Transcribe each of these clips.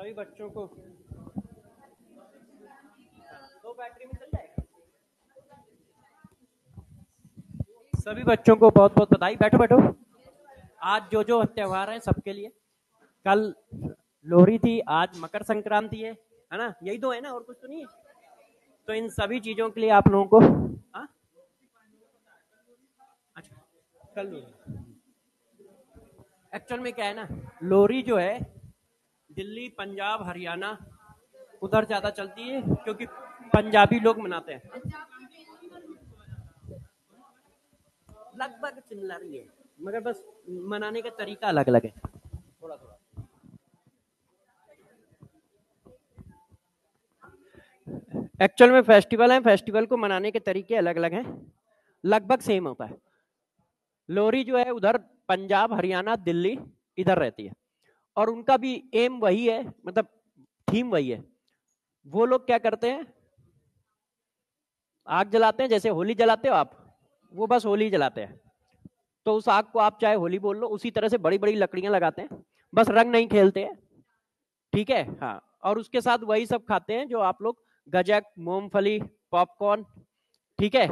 सभी बच्चों को दो बैटरी में चल जाएगा। सभी बच्चों को बहुत बहुत बधाई। बैठो बैठो। आज जो जो त्योहार हैं सबके लिए, कल लोहड़ी थी, आज मकर संक्रांति है ना? यही दो है ना, और कुछ तो नहीं है। तो इन सभी चीजों के लिए आप लोगों को अच्छा, कल लोहड़ी एक्चुअल में क्या है ना, लोहड़ी जो है दिल्ली, पंजाब, हरियाणा उधर ज्यादा चलती है क्योंकि पंजाबी लोग मनाते हैं। लगभग सिमिलर ही है, मगर बस मनाने का तरीका अलग अलग है थोड़ा थोड़ा। एक्चुअल में फेस्टिवल है, फेस्टिवल को मनाने के तरीके अलग अलग हैं, लगभग सेम होता है। लोहड़ी जो है उधर पंजाब, हरियाणा, दिल्ली इधर रहती है, और उनका भी एम वही है, मतलब थीम वही है। वो लोग क्या करते हैं, आग जलाते हैं, जैसे होली जलाते हो आप, वो बस होली जलाते हैं। तो उस आग को आप चाहे होली बोल लो, उसी तरह से बड़ी बड़ी लकड़ियां लगाते हैं, बस रंग नहीं खेलते हैं, ठीक है। हाँ, और उसके साथ वही सब खाते हैं जो आप लोग, गजक, मूंगफली, पॉपकॉर्न, ठीक है।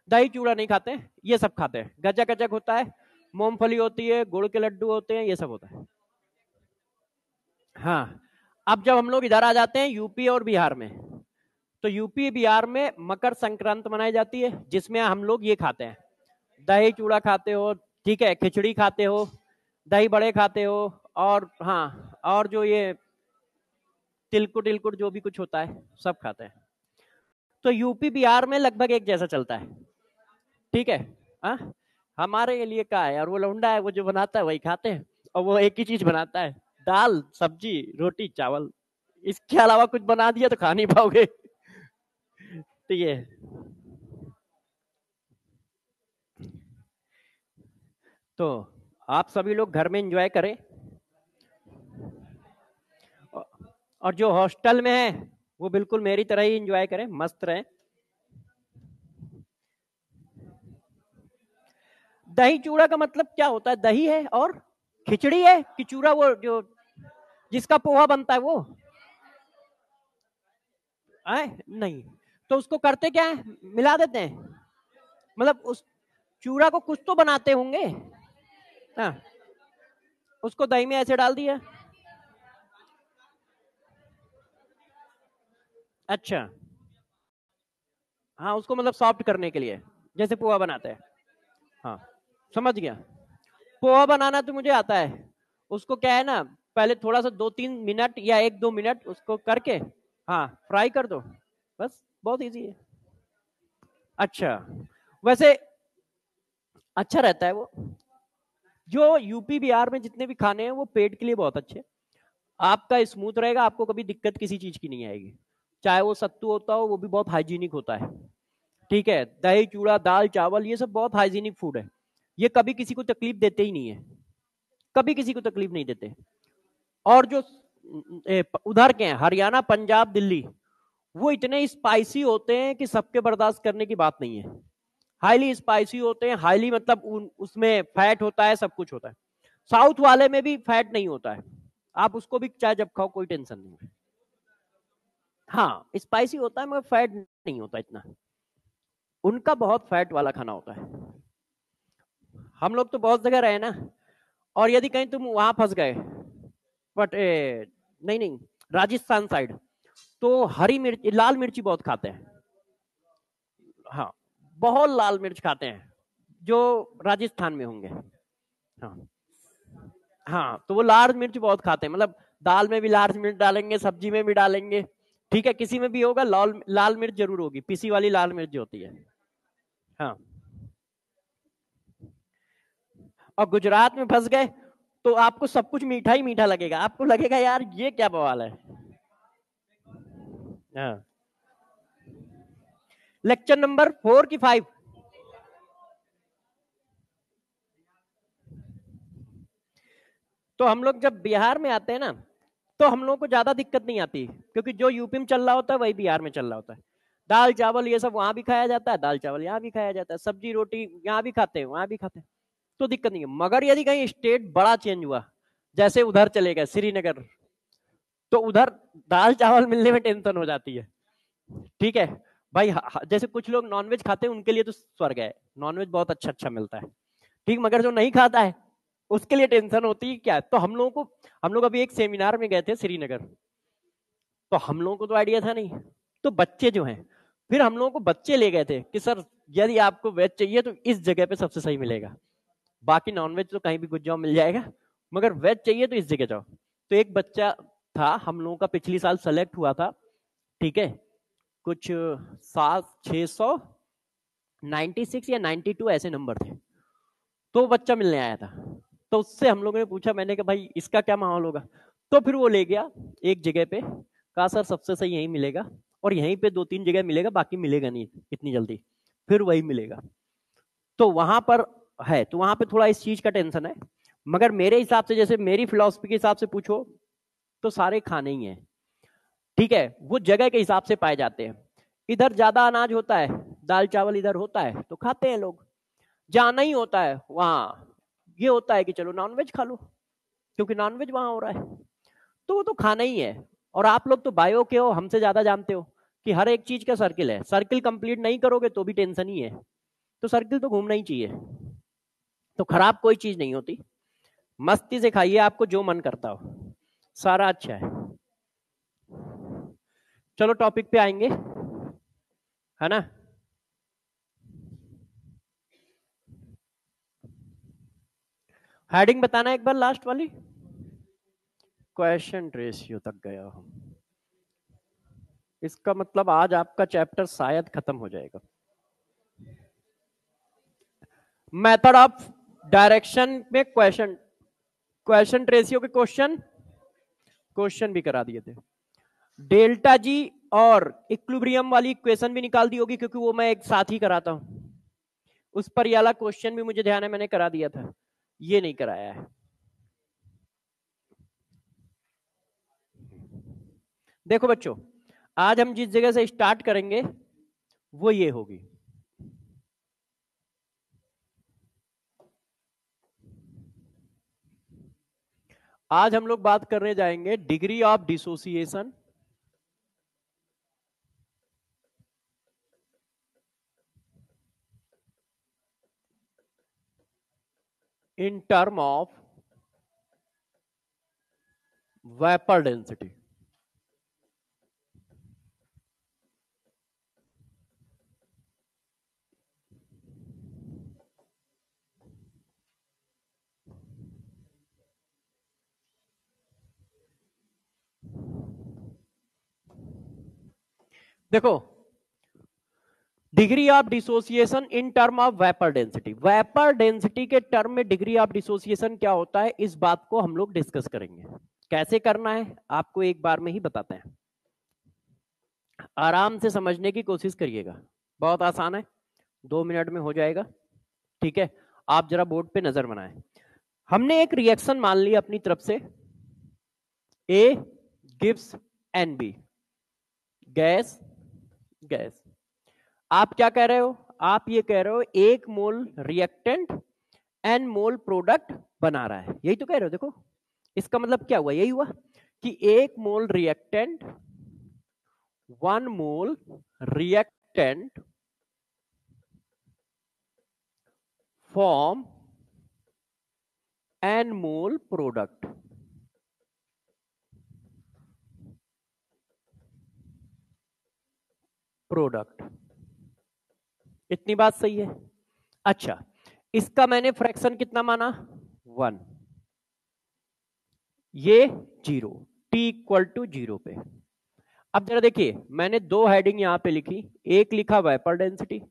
दही चूड़ा नहीं खाते हैं, ये सब खाते हैं। गजक गजक होता है, मूंगफली होती है, गुड़ के लड्डू होते हैं, ये सब होता है। हाँ, अब जब हम लोग इधर आ जाते हैं यूपी और बिहार में, तो यूपी बिहार में मकर संक्रांति मनाई जाती है, जिसमें हम लोग ये खाते हैं, दही चूड़ा खाते हो, ठीक है, खिचड़ी खाते हो, दही बड़े खाते हो, और हाँ, और जो ये तिलकुट तिलकुट जो भी कुछ होता है सब खाते हैं। तो यूपी बिहार में लगभग एक जैसा चलता है, ठीक है। हाँ, हमारे लिए क्या है, और वो लौंडा है, वो जो बनाता है वही खाते हैं, और वो एक ही चीज बनाता है, दाल सब्जी रोटी चावल, इसके अलावा कुछ बना दिया तो खा नहीं पाओगे। ठीक है। तो आप सभी लोग घर में एंजॉय करें, और जो हॉस्टल में है वो बिल्कुल मेरी तरह ही एंजॉय करें, मस्त रहें। दही चूड़ा का मतलब क्या होता है? दही है और खिचड़ी है कि चूड़ा, वो जो जिसका पोहा बनता है वो आए? नहीं, तो उसको करते क्या है, मिला देते हैं, मतलब उस चूड़ा को कुछ तो बनाते होंगे। हाँ, उसको दही में ऐसे डाल दिया। अच्छा, हाँ, उसको मतलब सॉफ्ट करने के लिए, जैसे पोहा बनाते हैं। हाँ, समझ गया। पोहा बनाना तो मुझे आता है। उसको क्या है ना, पहले थोड़ा सा 2-3 मिनट या 1-2 मिनट उसको करके, हाँ, फ्राई कर दो, बस, बहुत इजी है। अच्छा, वैसे अच्छा रहता है वो। जो यूपी बिहार में जितने भी खाने हैं वो पेट के लिए बहुत अच्छे, आपका स्मूथ रहेगा, आपको कभी दिक्कत किसी चीज की नहीं आएगी। चाहे वो सत्तू होता हो, वो भी बहुत हाइजीनिक होता है, ठीक है। दही चूड़ा दाल चावल ये सब बहुत हाइजीनिक फूड है, ये कभी किसी को तकलीफ देते ही नहीं है, कभी किसी को तकलीफ नहीं देते। और जो उधर के हैं, हरियाणा, पंजाब, दिल्ली, वो इतने स्पाइसी होते हैं कि सबके बर्दाश्त करने की बात नहीं है। हाईली स्पाइसी होते हैं, हाईली मतलब उसमें फैट होता है, सब कुछ होता है। साउथ वाले में भी फैट नहीं होता है, आप उसको भी चाहे जब खाओ कोई टेंशन नहीं है। हाँ, स्पाइसी होता है मगर फैट नहीं होता इतना, उनका बहुत फैट वाला खाना होता है। हम लोग तो बहुत जगह रहे ना, और यदि कहीं तुम वहां फंस गए, बट नहीं नहीं, राजस्थान साइड, तो हरी मिर्च, लाल मिर्ची बहुत खाते हैं। हाँ, बहुत लाल मिर्च खाते हैं, जो राजस्थान में होंगे। हाँ, हाँ, तो वो लाल मिर्च बहुत खाते हैं, मतलब दाल में भी लाल मिर्च डालेंगे, सब्जी में भी डालेंगे, ठीक है, किसी में भी होगा, लाल लाल मिर्च जरूर होगी, पिसी वाली लाल मिर्च जो होती है। हाँ, और गुजरात में फंस गए तो आपको सब कुछ मीठा ही मीठा लगेगा, आपको लगेगा यार ये क्या बवाल है। हाँ, लेक्चर नंबर 4 की 5। तो हम लोग जब बिहार में आते हैं ना, तो हम लोग को ज्यादा दिक्कत नहीं आती, क्योंकि जो यूपी में चल रहा होता है वही बिहार में चल रहा होता है। दाल चावल ये सब वहां भी खाया जाता है, दाल चावल यहाँ भी खाया जाता है, सब्जी रोटी यहाँ भी खाते हैं वहां भी खाते हैं, तो दिक्कत नहीं है। मगर यदि कहीं स्टेट बड़ा चेंज हुआ, जैसे उधर चले गए श्रीनगर, तो उधर दाल चावल मिलने में टेंशन हो जाती है। ठीक है भाई, जैसे कुछ लोग नॉनवेज खाते हैं उनके लिए तो स्वर्ग है, नॉनवेज बहुत अच्छा अच्छा मिलता है, ठीक, मगर जो नहीं खाता है उसके लिए टेंशन होती है क्या। तो हम लोग अभी एक सेमिनार में गए थे श्रीनगर, तो हम लोगों को तो आइडिया था नहीं, तो बच्चे जो हैं, फिर हम लोगों को बच्चे ले गए थे कि सर यदि आपको वेज चाहिए तो इस जगह पे सबसे सही मिलेगा, बाकी नॉनवेज तो कहीं भी कुछ जाओ मिल जाएगा, मगर वेज चाहिए तो इस जगह जाओ। तो एक बच्चा था हम लोगों का, पिछली साल सेलेक्ट हुआ था, ठीक है, कुछ 696 या 92 ऐसे नंबर थे, तो बच्चा मिलने आया था। तो उससे हम लोगों ने पूछा, मैंने कहा भाई इसका क्या माहौल होगा, तो फिर वो ले गया एक जगह पे, कहा सर सबसे सही यहीं मिलेगा, और यहीं पे 2-3 जगह मिलेगा, बाकी मिलेगा नहीं इतनी जल्दी, फिर वही मिलेगा। तो वहां पर है, तो वहां पे थोड़ा इस चीज का टेंशन है, मगर मेरे हिसाब से, जैसे मेरी फिलॉसफी के हिसाब से पूछो तो सारे खाने ही हैं, ठीक है, वो जगह के हिसाब से पाए जाते हैं। इधर ज्यादा अनाज होता है, दाल चावल इधर होता है तो खाते हैं लोग, जहां नहीं होता है वहां ये होता है कि चलो नॉनवेज खा लो, क्योंकि नॉनवेज वहां हो रहा है, तो वो तो खाना ही है। और आप लोग तो बायो के हो, हमसे ज्यादा जानते हो कि हर एक चीज का सर्किल है, सर्किल कंप्लीट नहीं करोगे तो भी टेंशन ही है, तो सर्किल तो घूमना ही चाहिए। तो खराब कोई चीज नहीं होती, मस्ती से खाइए, आपको जो मन करता हो, सारा अच्छा है। चलो टॉपिक पे आएंगे, है ना। हेडिंग बताना एक बार लास्ट वाली, क्वेश्चन रेशियो तक गया हूं, इसका मतलब आज आपका चैप्टर शायद खत्म हो जाएगा। मेथड ऑफ डायरेक्शन में क्वेश्चन रेशियो के क्वेश्चन भी करा दिए थे। डेल्टा जी और इक्विलिब्रियम वाली इक्वेशन भी निकाल दी होगी, क्योंकि वो मैं एक साथ ही कराता हूं, उस पर ये वाला क्वेश्चन भी मुझे ध्यान है मैंने करा दिया था, ये नहीं कराया है। देखो बच्चों, आज हम जिस जगह से स्टार्ट करेंगे वो ये होगी, आज हम लोग बात करने जाएंगे degree of dissociation in term of vapor density। देखो, degree of dissociation in term of vapour density, vapour density के टर्म में डिग्री ऑफ डिसोसिएशन क्या होता है, इस बात को हम लोग डिस्कस करेंगे। कैसे करना है आपको एक बार में ही बताते हैं, आराम से समझने की कोशिश करिएगा, बहुत आसान है, 2 मिनट में हो जाएगा, ठीक है। आप जरा बोर्ड पे नजर बनाएं। हमने एक रिएक्शन मान लिया अपनी तरफ से, A gives n B, guess guess, आप क्या कह रहे हो, आप ये कह रहे हो 1 मोल रिएक्टेंट एन मोल प्रोडक्ट बना रहा है, यही तो कह रहे हो। देखो इसका मतलब क्या हुआ, यही हुआ कि 1 मोल reactant 1 mole reactant form an mole product. इतनी बात सही है। अच्छा, इसका मैंने फ्रैक्शन कितना माना, 1, ये 0, t इक्वल टू 0 पे। अब जरा देखिए, मैंने 2 हेडिंग यहां पे लिखी, एक लिखा वेपर डेंसिटी,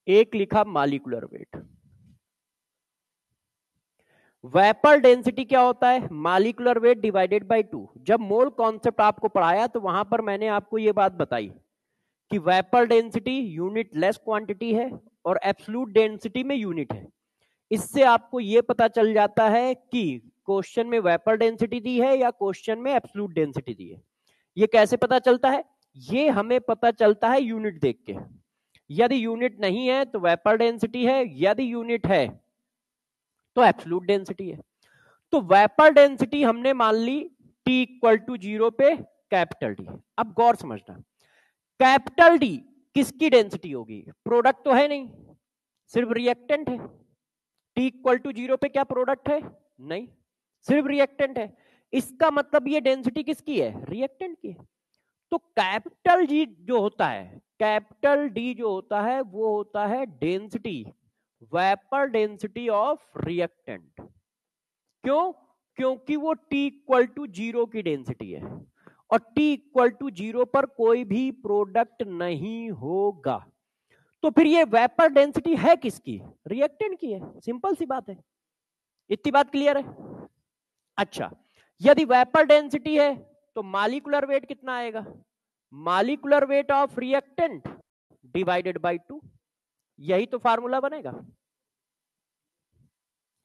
एक लिखा मॉलिक्यूलर वेट। वेपर डेंसिटी क्या होता है, मॉलिक्यूलर वेट डिवाइडेड बाय 2। जब मोल कॉन्सेप्ट आपको पढ़ाया तो वहां पर मैंने आपको ये बात बताई कि vapour density unit less quantity है और एब्सोल्यूट डेंसिटी में यूनिट है। इससे आपको ये पता चल जाता है कि क्वेश्चन में वेपर डेंसिटी दी है या क्वेश्चन में एब्सोल्यूट डेंसिटी दी है। ये कैसे पता चलता है, ये हमें पता चलता है यूनिट देख के। यदि यूनिट नहीं है तो वेपर डेंसिटी है, यदि यूनिट है तो एब्सोल्यूट डेंसिटी है। तो वेपर डेंसिटी हमने मान ली टी इक्वल टू 0 पे कैपिटल डी। अब गौर समझना, कैपिटल डी किसकी डेंसिटी होगी? प्रोडक्ट तो है नहीं, सिर्फ रिएक्टेंट है। टी इक्वल टू 0 पे क्या प्रोडक्ट है? नहीं, सिर्फ रिएक्टेंट है। इसका मतलब ये डेंसिटी किसकी है? रिएक्टेंट की है। तो कैपिटल जी जो होता है, कैपिटल डी जो होता है वो होता है density, vapour density of reactant. क्यों? क्योंकि वो T इक्वल टू 0 की डेंसिटी है और T इक्वल टू 0 पर कोई भी प्रोडक्ट नहीं होगा। तो फिर ये वेपर डेंसिटी है किसकी? रिएक्टेंट की है। सिंपल सी बात है। इतनी बात क्लियर है? अच्छा, यदि वेपर डेंसिटी है तो मॉलिक्यूलर वेट कितना आएगा? Molecular weight of reactant divided by 2। यही तो फार्मूला बनेगा।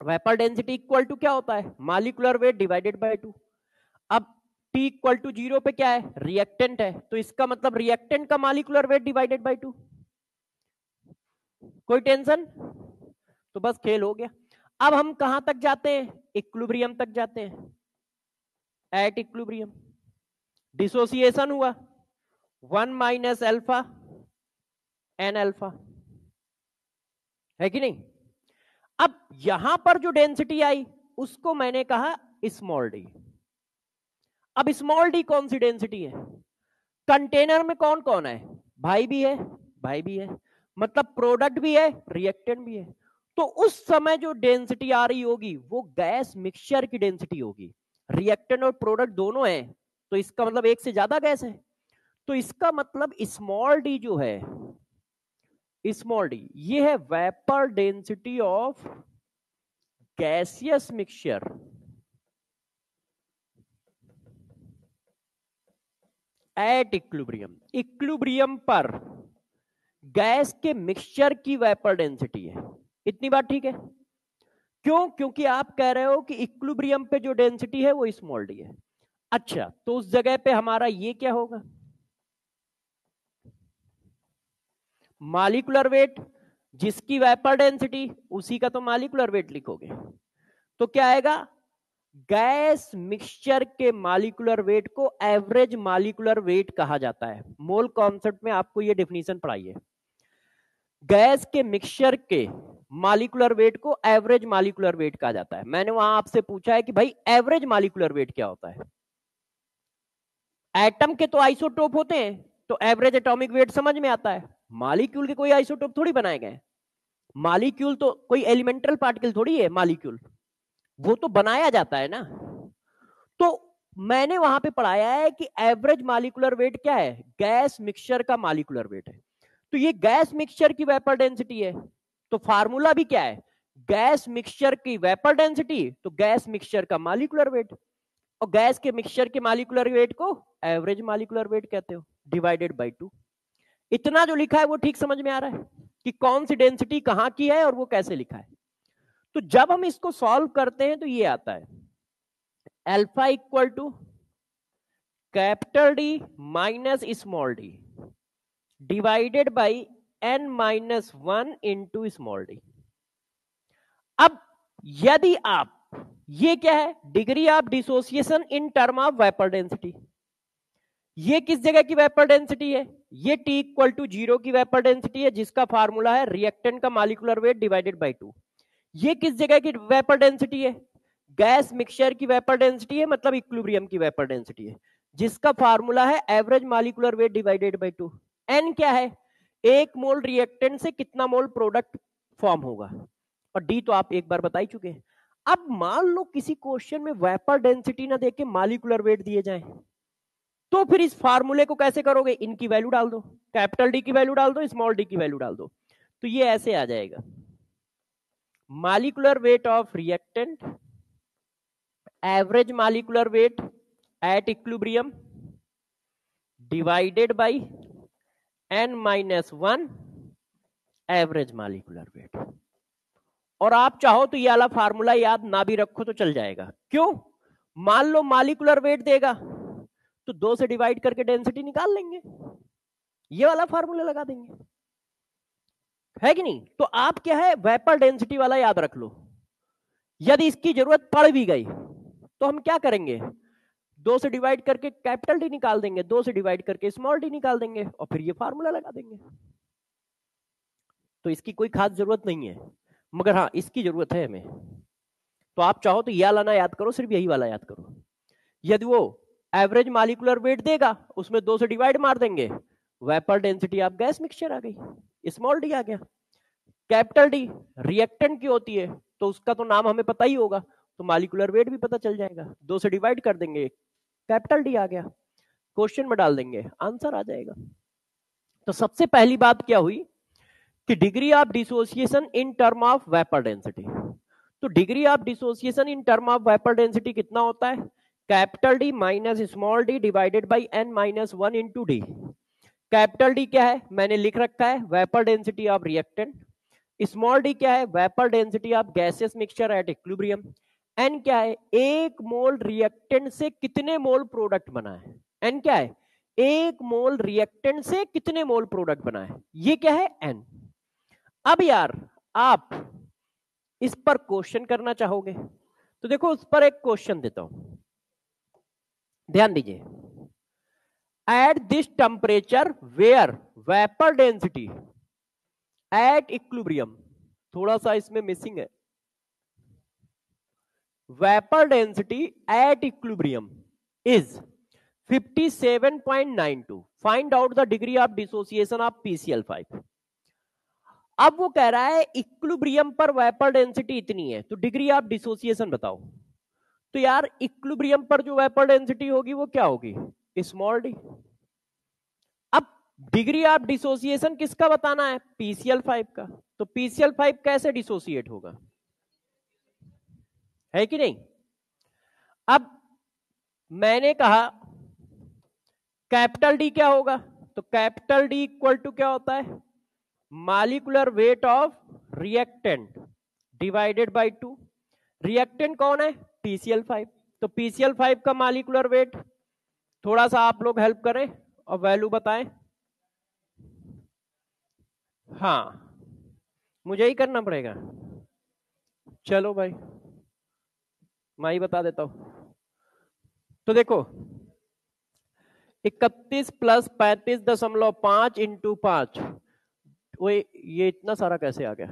वेपर डेंसिटी इक्वल टू क्या होता है? Molecular weight divided by 2। अब T इक्वल टू 0 पे क्या है? रिएक्टेंट है, तो इसका मतलब रिएक्टेंट का मॉलिक्यूलर वेट डिवाइडेड बाय 2। कोई टेंशन? तो बस खेल हो गया। अब हम कहां तक जाते हैं? इक्विलिब्रियम तक जाते हैं। एट इक्विलिब्रियम डिसोसिएशन हुआ 1 माइनस अल्फा एन अल्फा, है कि नहीं? अब यहां पर जो डेंसिटी आई उसको मैंने कहा स्मॉल डी। अब स्मॉल डी कौन सी डेंसिटी है? कंटेनर में कौन कौन है? भाई भी है, भाई भी है, मतलब प्रोडक्ट भी है, रिएक्टेंट भी है। तो उस समय जो डेंसिटी आ रही होगी वो गैस मिक्सचर की डेंसिटी होगी। रिएक्टेंट और प्रोडक्ट दोनों है, तो इसका मतलब एक से ज्यादा गैस है। तो इसका मतलब स्मॉल डी जो है, स्मॉल डी ये है vapour density of gaseous mixture at equilibrium. Equilibrium पर गैस के मिक्सचर की वेपर डेंसिटी है। इतनी बात ठीक है? क्यों? क्योंकि आप कह रहे हो कि इक्विलिब्रियम पे जो डेंसिटी है वो स्मॉल डी है। अच्छा, तो उस जगह पे हमारा ये क्या होगा? मॉलिक्यूलर वेट, जिसकी वेपर डेंसिटी उसी का तो मॉलिक्यूलर वेट लिखोगे। तो क्या आएगा? गैस मिक्सचर के मॉलिक्यूलर वेट को एवरेज मॉलिक्यूलर वेट कहा जाता है। मोल कॉन्सेप्ट में आपको ये डेफिनेशन पढ़ाई है। गैस के मिक्सचर के मॉलिक्यूलर वेट को एवरेज मॉलिक्यूलर वेट कहा जाता है। मैंने वहां आपसे पूछा है कि भाई एवरेज मॉलिक्यूलर वेट क्या होता है? एटम के तो आइसोटोप होते हैं, तो एवरेज एटॉमिक वेट समझ में आता है। मॉलिक्यूल के कोई आइसोटोप थोड़ी बनाए गए। मॉलिक्यूल तो कोई एलिमेंटल पार्टिकल थोड़ी है, मॉलिक्यूल वो तो बनाया जाता है ना। तो मैंने वहां पे पढ़ाया है कि एवरेज मॉलिक्यूलर वेट क्या है? गैस मिक्सचर का मॉलिक्यूलर वेट है। तो ये गैस मिक्सचर की वेपर डेंसिटी है। तो फार्मूला भी क्या है? गैस मिक्सचर की वेपर डेंसिटी तो गैस मिक्सचर का मॉलिक्यूलर वेट, और गैस के मिक्सचर के मॉलिक्यूलर वेट को एवरेज मॉलिक्यूलर वेट कहते हो, डिवाइडेड बाय 2। इतना जो लिखा है वो ठीक समझ में आ रहा है कि कौन सी डेंसिटी कहां की है और वो कैसे लिखा है? तो जब हम इसको सॉल्व करते हैं तो ये आता है alpha equal to capital D minus small D divided by n minus 1 into small d. अब यदि आप, ये क्या है? Degree of dissociation in term of vapour density. ये किस जगह की वेपर डेंसिटी है? ये T इक्वल टू 0 की वेपर डेंसिटी है, जिसका फार्मूला है रिएक्टेंट का मॉलिक्यूलर वेट डिवाइडेड बाय 2। ये किस जगह की वेपर डेंसिटी है? गैस मिक्सचर की वेपर डेंसिटी है, मतलब इक्विलिब्रियम की वेपर डेंसिटी है, जिसका फार्मूला है average molecular weight divided by 2। N क्या है? 1 मोल रिएक्टेंट से कितना मोल प्रोडक्ट फॉर्म होगा, और डी तो आप एक बार बता ही चुके हैं। अब मान लो किसी क्वेश्चन में वेपर डेंसिटी ना देके मॉलिक्यूलर वेट दिए जाए, तो फिर इस फार्मूले को कैसे करोगे? इनकी वैल्यू डाल दो, कैपिटल डी की वैल्यू डाल दो, स्मॉल डी की वैल्यू डाल दो, तो ये ऐसे आ जाएगा molecular weight of reactant average molecular wait at equilibrium divided by n minus 1 average molecular wait. और आप चाहो तो ये वाला फार्मूला याद ना भी रखो तो चल जाएगा। क्यों? मान लो मॉलिक्यूलर वेट देगा तो 2 से डिवाइड करके डेंसिटी निकाल लेंगे, ये वाला फार्मूला लगा देंगे, है कि नहीं? तो आप क्या है, वेपर डेंसिटी वाला याद रख लो। यदि इसकी जरूरत पड़ भी गई तो हम क्या करेंगे? 2 से डिवाइड करके कैपिटल डी निकाल देंगे, 2 से डिवाइड करके स्मॉल डी निकाल देंगे और फिर ये फार्मूला लगा देंगे। तो इसकी कोई खास जरूरत नहीं है, मगर हाँ इसकी जरूरत है हमें। तो आप चाहो तो यह लाना याद करो, सिर्फ यही वाला याद करो। यदि वो एवरेज मॉलिक्यूलर वेट देगा, उसमें 2 से डिवाइड मार देंगे, vapour density of gas mixture आ गई, स्मॉल डी आ गया। कैपिटल डी रिएक्टेंट की होती है, तो उसका तो नाम हमें पता ही होगा, तो मॉलिक्यूलर वेट भी पता चल जाएगा। 2 से डिवाइड कर देंगे, कैपिटल डी आ गया, क्वेश्चन में डाल देंगे, आंसर आ जाएगा। तो सबसे पहली बात क्या हुई कि degree of dissociation in term of vapour density. तो degree of dissociation in term of vapour density कितना होता है? Capital D minus small D divided by n minus 1 into D. Capital D क्या है? मैंने लिख रखा है vapour density of reactant. Small D क्या है? Vapour density of gaseous mixture at equilibrium. N क्या है? 1 मोल रिएक्टेंट से कितने मोल प्रोडक्ट बना है। एन क्या है? 1 मोल रिएक्टेंट से कितने मोल प्रोडक्ट बना है, ये क्या है? एन। अब यार आप इस पर क्वेश्चन करना चाहोगे तो देखो उस पर एक क्वेश्चन देता हूं, ध्यान दीजिए। At this temperature where vapour density at equilibrium, थोड़ा सा इसमें मिसिंग है, vapour density at equilibrium is 57.92, find out the degree of dissociation of PCl5। अब वो कह रहा है इक्विलिब्रियम पर वेपर डेंसिटी इतनी है, तो डिग्री ऑफ डिसोसिएशन बताओ। तो यार इक्विलिब्रियम पर जो वेपर डेंसिटी होगी वो क्या होगी? Small d. अब डिग्री ऑफ डिसोसिएशन किसका बताना है? PCl5 का। तो PCl5 कैसे डिसोसिएट होगा, है कि नहीं? अब मैंने कहा कैपिटल डी क्या होगा, तो कैपिटल डी इक्वल टू क्या होता है? Molecular weight of reactant divided by 2। Reactant कौन है? PCl5। तो PCl5 का मॉलिक्यूलर वेट, थोड़ा सा आप लोग हेल्प करें और वैल्यू बताएं। हाँ मुझे ही करना पड़ेगा, चलो भाई मैं ही बता देता हूं। तो देखो 31 प्लस 35.5 इंटू 5, वो ये इतना सारा कैसे आ गया?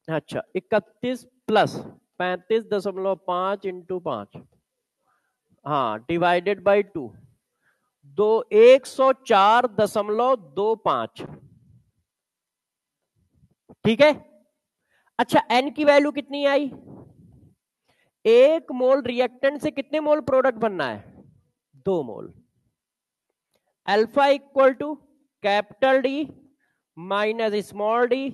अच्छा 31 प्लस 35.5 इंटू 5, हाँ डिवाइडेड बाई 2, 104.25, ठीक है। अच्छा एन की वैल्यू कितनी आई? 1 मोल रिएक्टेंट से कितने मोल प्रोडक्ट बनना है? 2 mole. Alpha equal to capital D minus small D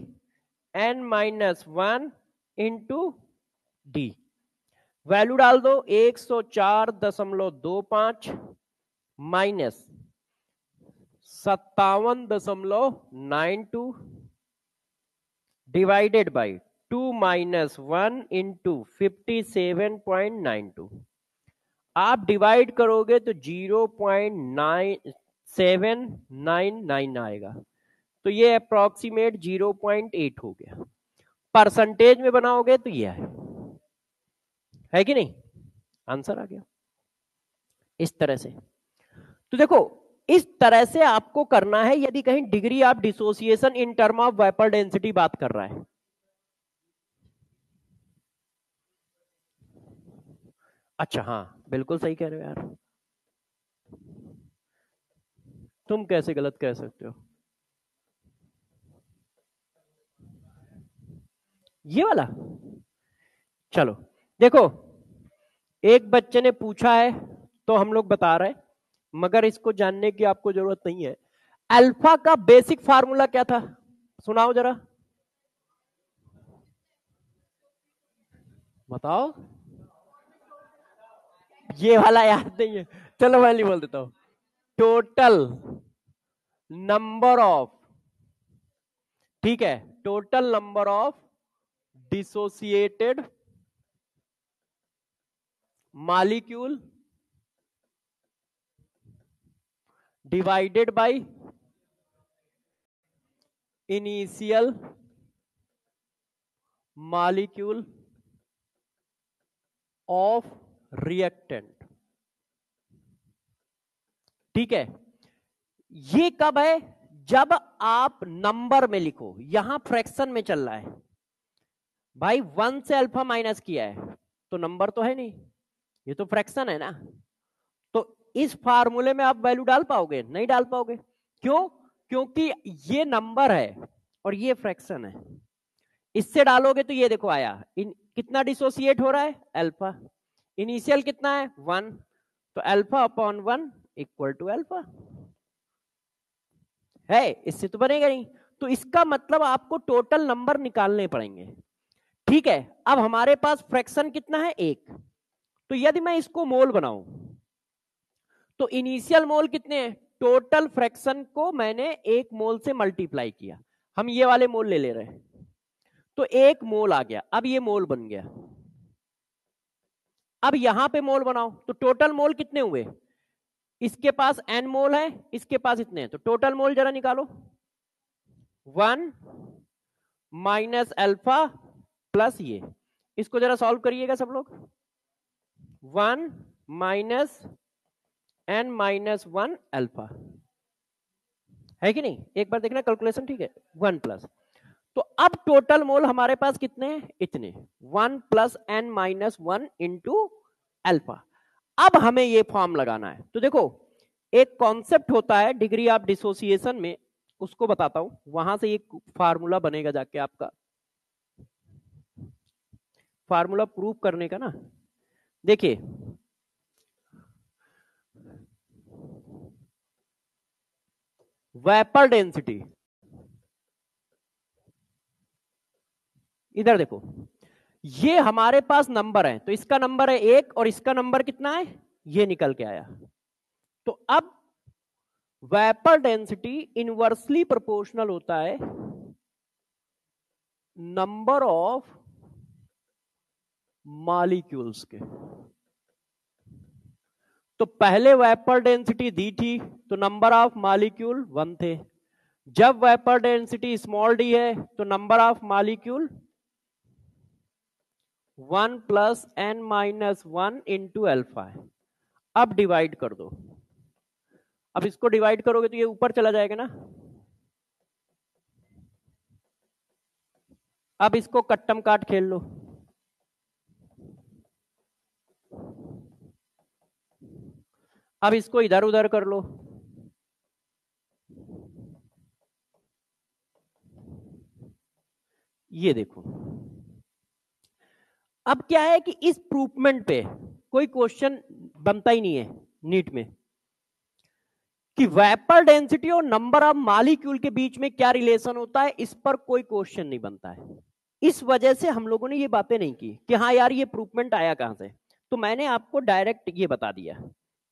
N minus 1 into D. Value डाल दो 104.25 minus 57.92 divided by 2 minus 1 into 57.92। आप डिवाइड करोगे तो 0.9799 आएगा, तो ये अप्रोक्सीमेट 0.8 हो गया। परसेंटेज में बनाओगे तो ये है कि नहीं? आंसर आ गया इस तरह से। तो देखो इस तरह से आपको करना है यदि कहीं degree of dissociation in term of vapour density बात कर रहा है। अच्छा हाँ बिल्कुल सही कह रहे हो यार, तुम कैसे गलत कह सकते हो? ये वाला चलो देखो, एक बच्चे ने पूछा है तो हम लोग बता रहे हैं, मगर इसको जानने की आपको जरूरत नहीं है। अल्फा का बेसिक फार्मूला क्या था, सुनाओ जरा, बताओ। ये वाला याद नहीं है, चलो मैं नहीं बोल देता हूं। टोटल नंबर ऑफ, ठीक है, total number of dissociated molecule divided by initial molecule of reactant. ठीक है, ये कब है? जब आप नंबर में लिखो, यहां फ्रैक्शन में चल रहा है भाई, 1 से अल्फा माइनस किया है तो नंबर तो है नहीं, ये तो फ्रैक्शन है ना। तो इस फार्मूले में आप वैल्यू डाल पाओगे? नहीं डाल पाओगे। क्यों? क्योंकि ये नंबर है और ये फ्रैक्शन है। इससे डालोगे तो ये देखो आया, कितना डिसोसिएट हो रहा है? अल्फा। इनिशियल कितना है? 1, तो alpha upon 1 equal to alpha है, इससे तो बनेगा नहीं। तो इसका मतलब आपको टोटल नंबर निकालने पड़ेंगे। ठीक है, अब हमारे पास फ्रैक्शन कितना है? 1। तो यदि मैं इसको मोल बनाऊं तो इनिशियल मोल कितने हैं? टोटल फ्रैक्शन को मैंने 1 मोल से मल्टीप्लाई किया, हम ये वाले मोल ले रहे हैं, तो 1 मोल आ गया। अब ये मोल बन गया। अब यहां पे मोल बनाओ तो टोटल मोल कितने हुए? इसके पास n मोल है, इसके पास इतने हैं, तो टोटल मोल जरा निकालो। 1 माइनस अल्फा प्लस ये, इसको जरा सॉल्व करिएगा सब लोग। 1 माइनस n माइनस 1 अल्फा, है कि नहीं? एक बार देखना कैलकुलेशन, ठीक है। 1 प्लस, तो अब टोटल मोल हमारे पास कितने हैं? इतने, 1 plus n minus 1 into alpha. अब हमें ये फॉर्म लगाना है। तो देखो, एक कॉन्सेप्ट होता है डिग्री ऑफ डिसोसिएशन में, उसको बताता हूं, वहां से एक फार्मूला बनेगा जाके आपका, फार्मूला प्रूव करने का ना। देखिए, वेपर डेंसिटी, इधर देखो, ये हमारे पास नंबर है, तो इसका नंबर है 1 और इसका नंबर कितना है? ये निकल के आया। तो अब वेपर डेंसिटी इनवर्सली प्रोपोर्शनल होता है नंबर ऑफ मॉलिक्यूल्स के। तो पहले वेपर डेंसिटी दी थी तो नंबर ऑफ मॉलिक्यूल 1 थे, जब वेपर डेंसिटी स्मॉल डी है तो number of molecule 1 plus n minus 1 into alpha है। अब डिवाइड कर दो, अब इसको डिवाइड करोगे तो ये ऊपर चला जाएगा ना। अब इसको कट्टम काट खेल लो, अब इसको इधर उधर कर लो, ये देखो। अब क्या है कि इस प्रूफमेंट पे कोई क्वेश्चन बनता ही नहीं है नीट में कि वेपर डेंसिटी और नंबर ऑफ मॉलिक्यूल के बीच में क्या रिलेशन होता है, इस पर कोई क्वेश्चन नहीं बनता है। इस वजह से हम लोगों ने ये बातें नहीं की कि हाँ यार ये प्रूफमेंट आया कहां से। तो मैंने आपको डायरेक्ट ये बता दिया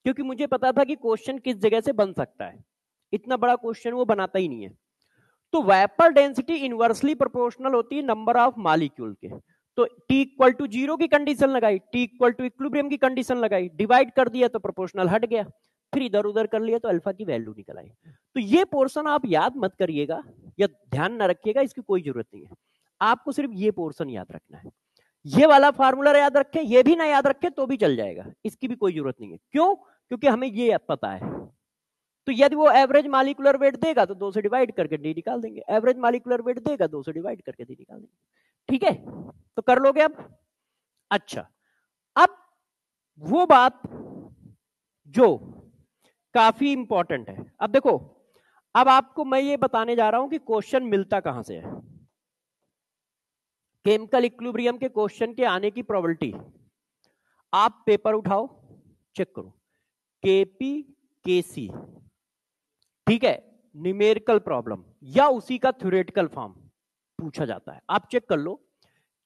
क्योंकि मुझे पता था कि क्वेश्चन किस जगह से बन सकता है, इतना बड़ा क्वेश्चन वो बनाता ही नहीं है। तो वेपर डेंसिटी इनवर्सली प्रोपोर्शनल होती है नंबर ऑफ मॉलिक्यूल के। तो T इक्वल टू 0 की कंडीशन लगाई, T इक्वल टू इक्विलिब्रियम की कंडीशन लगाई, डिवाइड कर दिया तो प्रोपोर्शनल हट गया, फिर इधर उधर कर लिया तो अल्फा की वैल्यू निकल आई। तो ये पोर्शन आप याद मत करिएगा या ध्यान न रखिएगा, इसकी कोई जरूरत नहीं है, आपको सिर्फ ये पोर्शन याद रखना है। ये वाला फार्मूला याद रखें, ये भी ना याद रखें तो भी चल जाएगा, इसकी भी कोई जरूरत नहीं है। क्यों? क्योंकि हमें ये पता है। तो यदि वो एवरेज मॉलिक्यूलर वेट देगा तो 2 से डिवाइड करके डी निकाल देंगे, एवरेज मॉलिक्यूलर वेट देगा 2 से डिवाइड करके डी निकाल देंगे। ठीक है, तो कर लोगे अब। अच्छा, अब वो बात जो काफी इंपॉर्टेंट है, अब देखो, अब आपको मैं ये बताने जा रहा हूं कि क्वेश्चन मिलता कहां से है। केमिकल इक्विलिब्रियम के क्वेश्चन के आने की प्रोबेबिलिटी, आप पेपर उठाओ, चेक करो, केपी केसी, ठीक है, न्यूमेरिकल प्रॉब्लम या उसी का थ्योरेटिकल फॉर्म पूछा जाता है, आप चेक कर लो,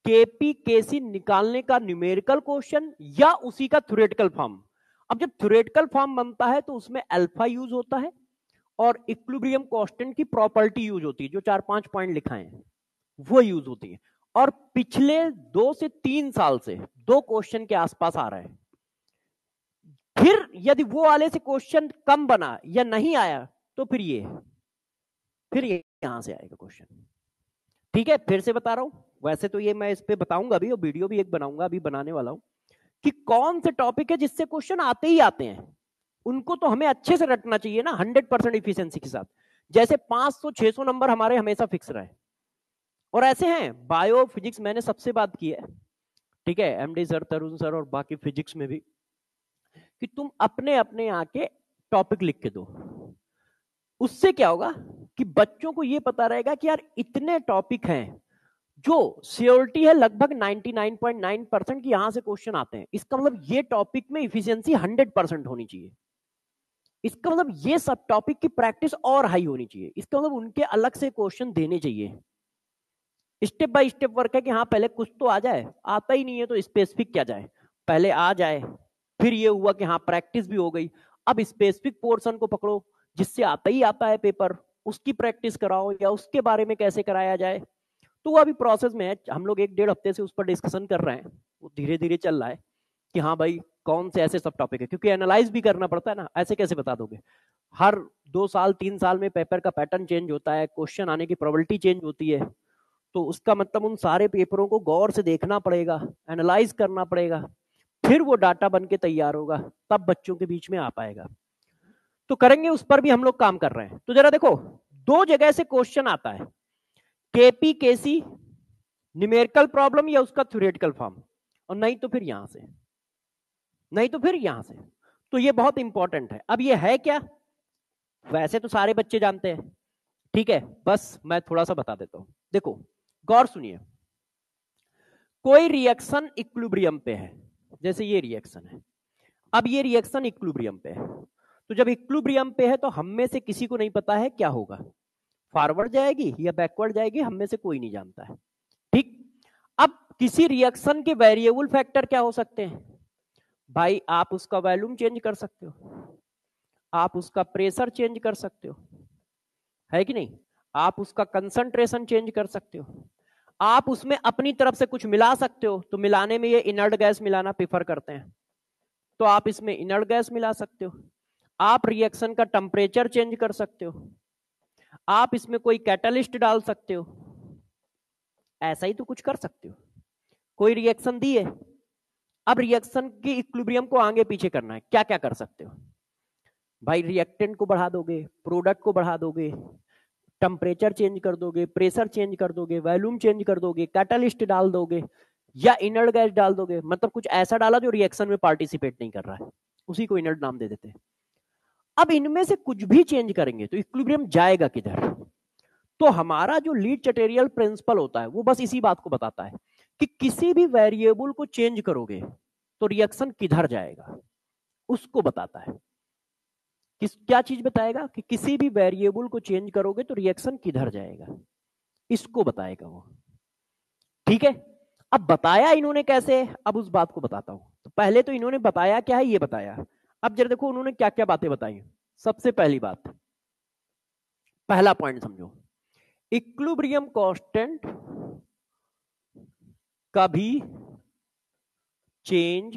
केपी केसी निकालने का न्यूमेरिकल क्वेश्चन या उसी का थ्योरेटिकल फॉर्म। अब जब थ्योरेटिकल फॉर्म बनता है तो उसमें अल्फा यूज होता है और इक्विलिब्रियम कांस्टेंट की प्रॉपर्टी यूज होती है, जो 4-5 पॉइंट लिखाए हैं वो यूज होती है। और पिछले 2 से 3 साल से 2 क्वेश्चन के आसपास आ रहा है। फिर यदि वो वाले से क्वेश्चन कम बना या नहीं आया तो फिर ये यहां से आएगा क्वेश्चन। ठीक है, फिर से बता रहा हूं, वैसे तो ये मैं इस पे बताऊंगा अभी और वीडियो भी एक बनाऊंगा, अभी बनाने वाला हूं कि कौन से टॉपिक है जिससे क्वेश्चन आते ही आते हैं। उनको तो हमें अच्छे से रटना चाहिए ना 100% इफिशियंसी के साथ, जैसे 500-600 नंबर हमारे हमेशा फिक्स रहे। और ऐसे हैं बायो फिजिक्स, मैंने सबसे बात की है, ठीक है, एमडी सर, तरुण सर और बाकी फिजिक्स में भी, कि तुम अपने अपने आके टॉपिक लिख के दो। उससे क्या होगा कि बच्चों को ये पता रहेगा कि यार इतने टॉपिक हैं जो श्योरिटी है लगभग 99.9% की यहां से क्वेश्चन आते हैं। इसका मतलब ये टॉपिक में इफिशियंसी 100% होनी चाहिए। इसका मतलब ये सब टॉपिक की प्रैक्टिस और हाई होनी चाहिए। इसका मतलब उनके अलग से क्वेश्चन देने चाहिए। स्टेप बाय स्टेप वर्क है कि हाँ पहले कुछ तो आ जाए, आता ही नहीं है तो स्पेसिफिक क्या जाए, पहले आ जाए, फिर ये हुआ कि हाँ प्रैक्टिस भी हो गई, अब स्पेसिफिक पोर्शन को पकड़ो जिससे आता ही आता है पेपर, उसकी प्रैक्टिस कराओ या उसके बारे में कैसे कराया जाए। तो वो अभी प्रोसेस में है, हम लोग 1-1.5 हफ्ते से उस पर डिस्कशन कर रहे हैं, वो धीरे धीरे चल रहा है कि हाँ भाई कौन से ऐसे सब टॉपिक है, क्योंकि एनालाइज भी करना पड़ता है ना, ऐसे कैसे बता दोगे। हर 2 साल 3 साल में पेपर का पैटर्न चेंज होता है, क्वेश्चन आने की प्रोबेबिलिटी चेंज होती है, तो उसका मतलब उन सारे पेपरों को गौर से देखना पड़ेगा, एनालाइज करना पड़ेगा, फिर वो डाटा बन के तैयार होगा, तब बच्चों के बीच में आ पाएगा। तो करेंगे, उस पर भी हम लोग काम कर रहे हैं। तो जरा देखो, 2 जगह से क्वेश्चन आता है, केपी केसी न्यूमेरिकल प्रॉब्लम या उसका थ्योरेटिकल फॉर्म, और नहीं तो फिर यहां से, नहीं तो फिर यहां से। तो ये बहुत इंपॉर्टेंट है। अब ये है क्या, वैसे तो सारे बच्चे जानते हैं, ठीक है, बस मैं थोड़ा सा बता देता हूं। देखो गौर सुनिए, कोई रिएक्शन इक्विलिब्रियम पे है, जैसे ये रिएक्शन है, अब ये रिएक्शन इक्विलिब्रियम पे है, तो जब इक्विलिब्रियम पे है तो हम में से किसी को नहीं पता है क्या होगा, फॉरवर्ड जाएगी या बैकवर्ड जाएगी, हम में से कोई नहीं जानता है, ठीक। अब किसी रिएक्शन के वेरिएबल फैक्टर क्या हो सकते हैं भाई, आप उसका वॉल्यूम चेंज कर सकते हो, आप उसका प्रेशर चेंज कर सकते हो, है कि नहीं, आप उसका कंसंट्रेशन चेंज कर सकते हो, आप उसमें अपनी तरफ से कुछ मिला सकते हो, तो मिलाने में ये इनर्ट गैस मिलाना प्रेफर करते हैं, तो आप इसमें इनर्ट गैस मिला सकते हो, आप रिएक्शन का टेम्परेचर चेंज कर सकते हो, आप इसमें कोई कैटलिस्ट डाल सकते हो, ऐसा ही तो कुछ कर सकते हो। कोई रिएक्शन दी है, अब रिएक्शन की इक्विलिब्रियम को आगे पीछे करना है, क्या क्या कर सकते हो भाई, रिएक्टेंट को बढ़ा दोगे, प्रोडक्ट को बढ़ा दोगे, टेम्परेचर चेंज कर दोगे, प्रेशर चेंज कर दोगे, वॉल्यूम चेंज कर दोगे, कैटलिस्ट डाल दोगे, या इनर्ट गैस डाल दोगे, मतलब कुछ ऐसा डाला जो रिएक्शन में पार्टिसिपेट नहीं कर रहा है, उसी को इनर्ट नाम दे देते हैं। अब इनमें से कुछ भी चेंज करेंगे तो इक्विलिब्रियम जाएगा किधर, तो हमारा जो लीड चटेरियल प्रिंसिपल होता है वो बस इसी बात को बताता है कि किसी भी वेरिएबल को चेंज करोगे तो रिएक्शन किधर जाएगा, उसको बताता है। क्या चीज बताएगा कि किसी भी वेरिएबल को चेंज करोगे तो रिएक्शन किधर जाएगा, इसको बताएगा वो, ठीक है। अब बताया इन्होंने कैसे, अब उस बात को बताता हूं। तो पहले तो इन्होंने बताया क्या है, ये बताया। अब जरा देखो उन्होंने क्या क्या बातें बताई। सबसे पहली बात, पहला पॉइंट समझो, इक्विलिब्रियम कांस्टेंट कभी चेंज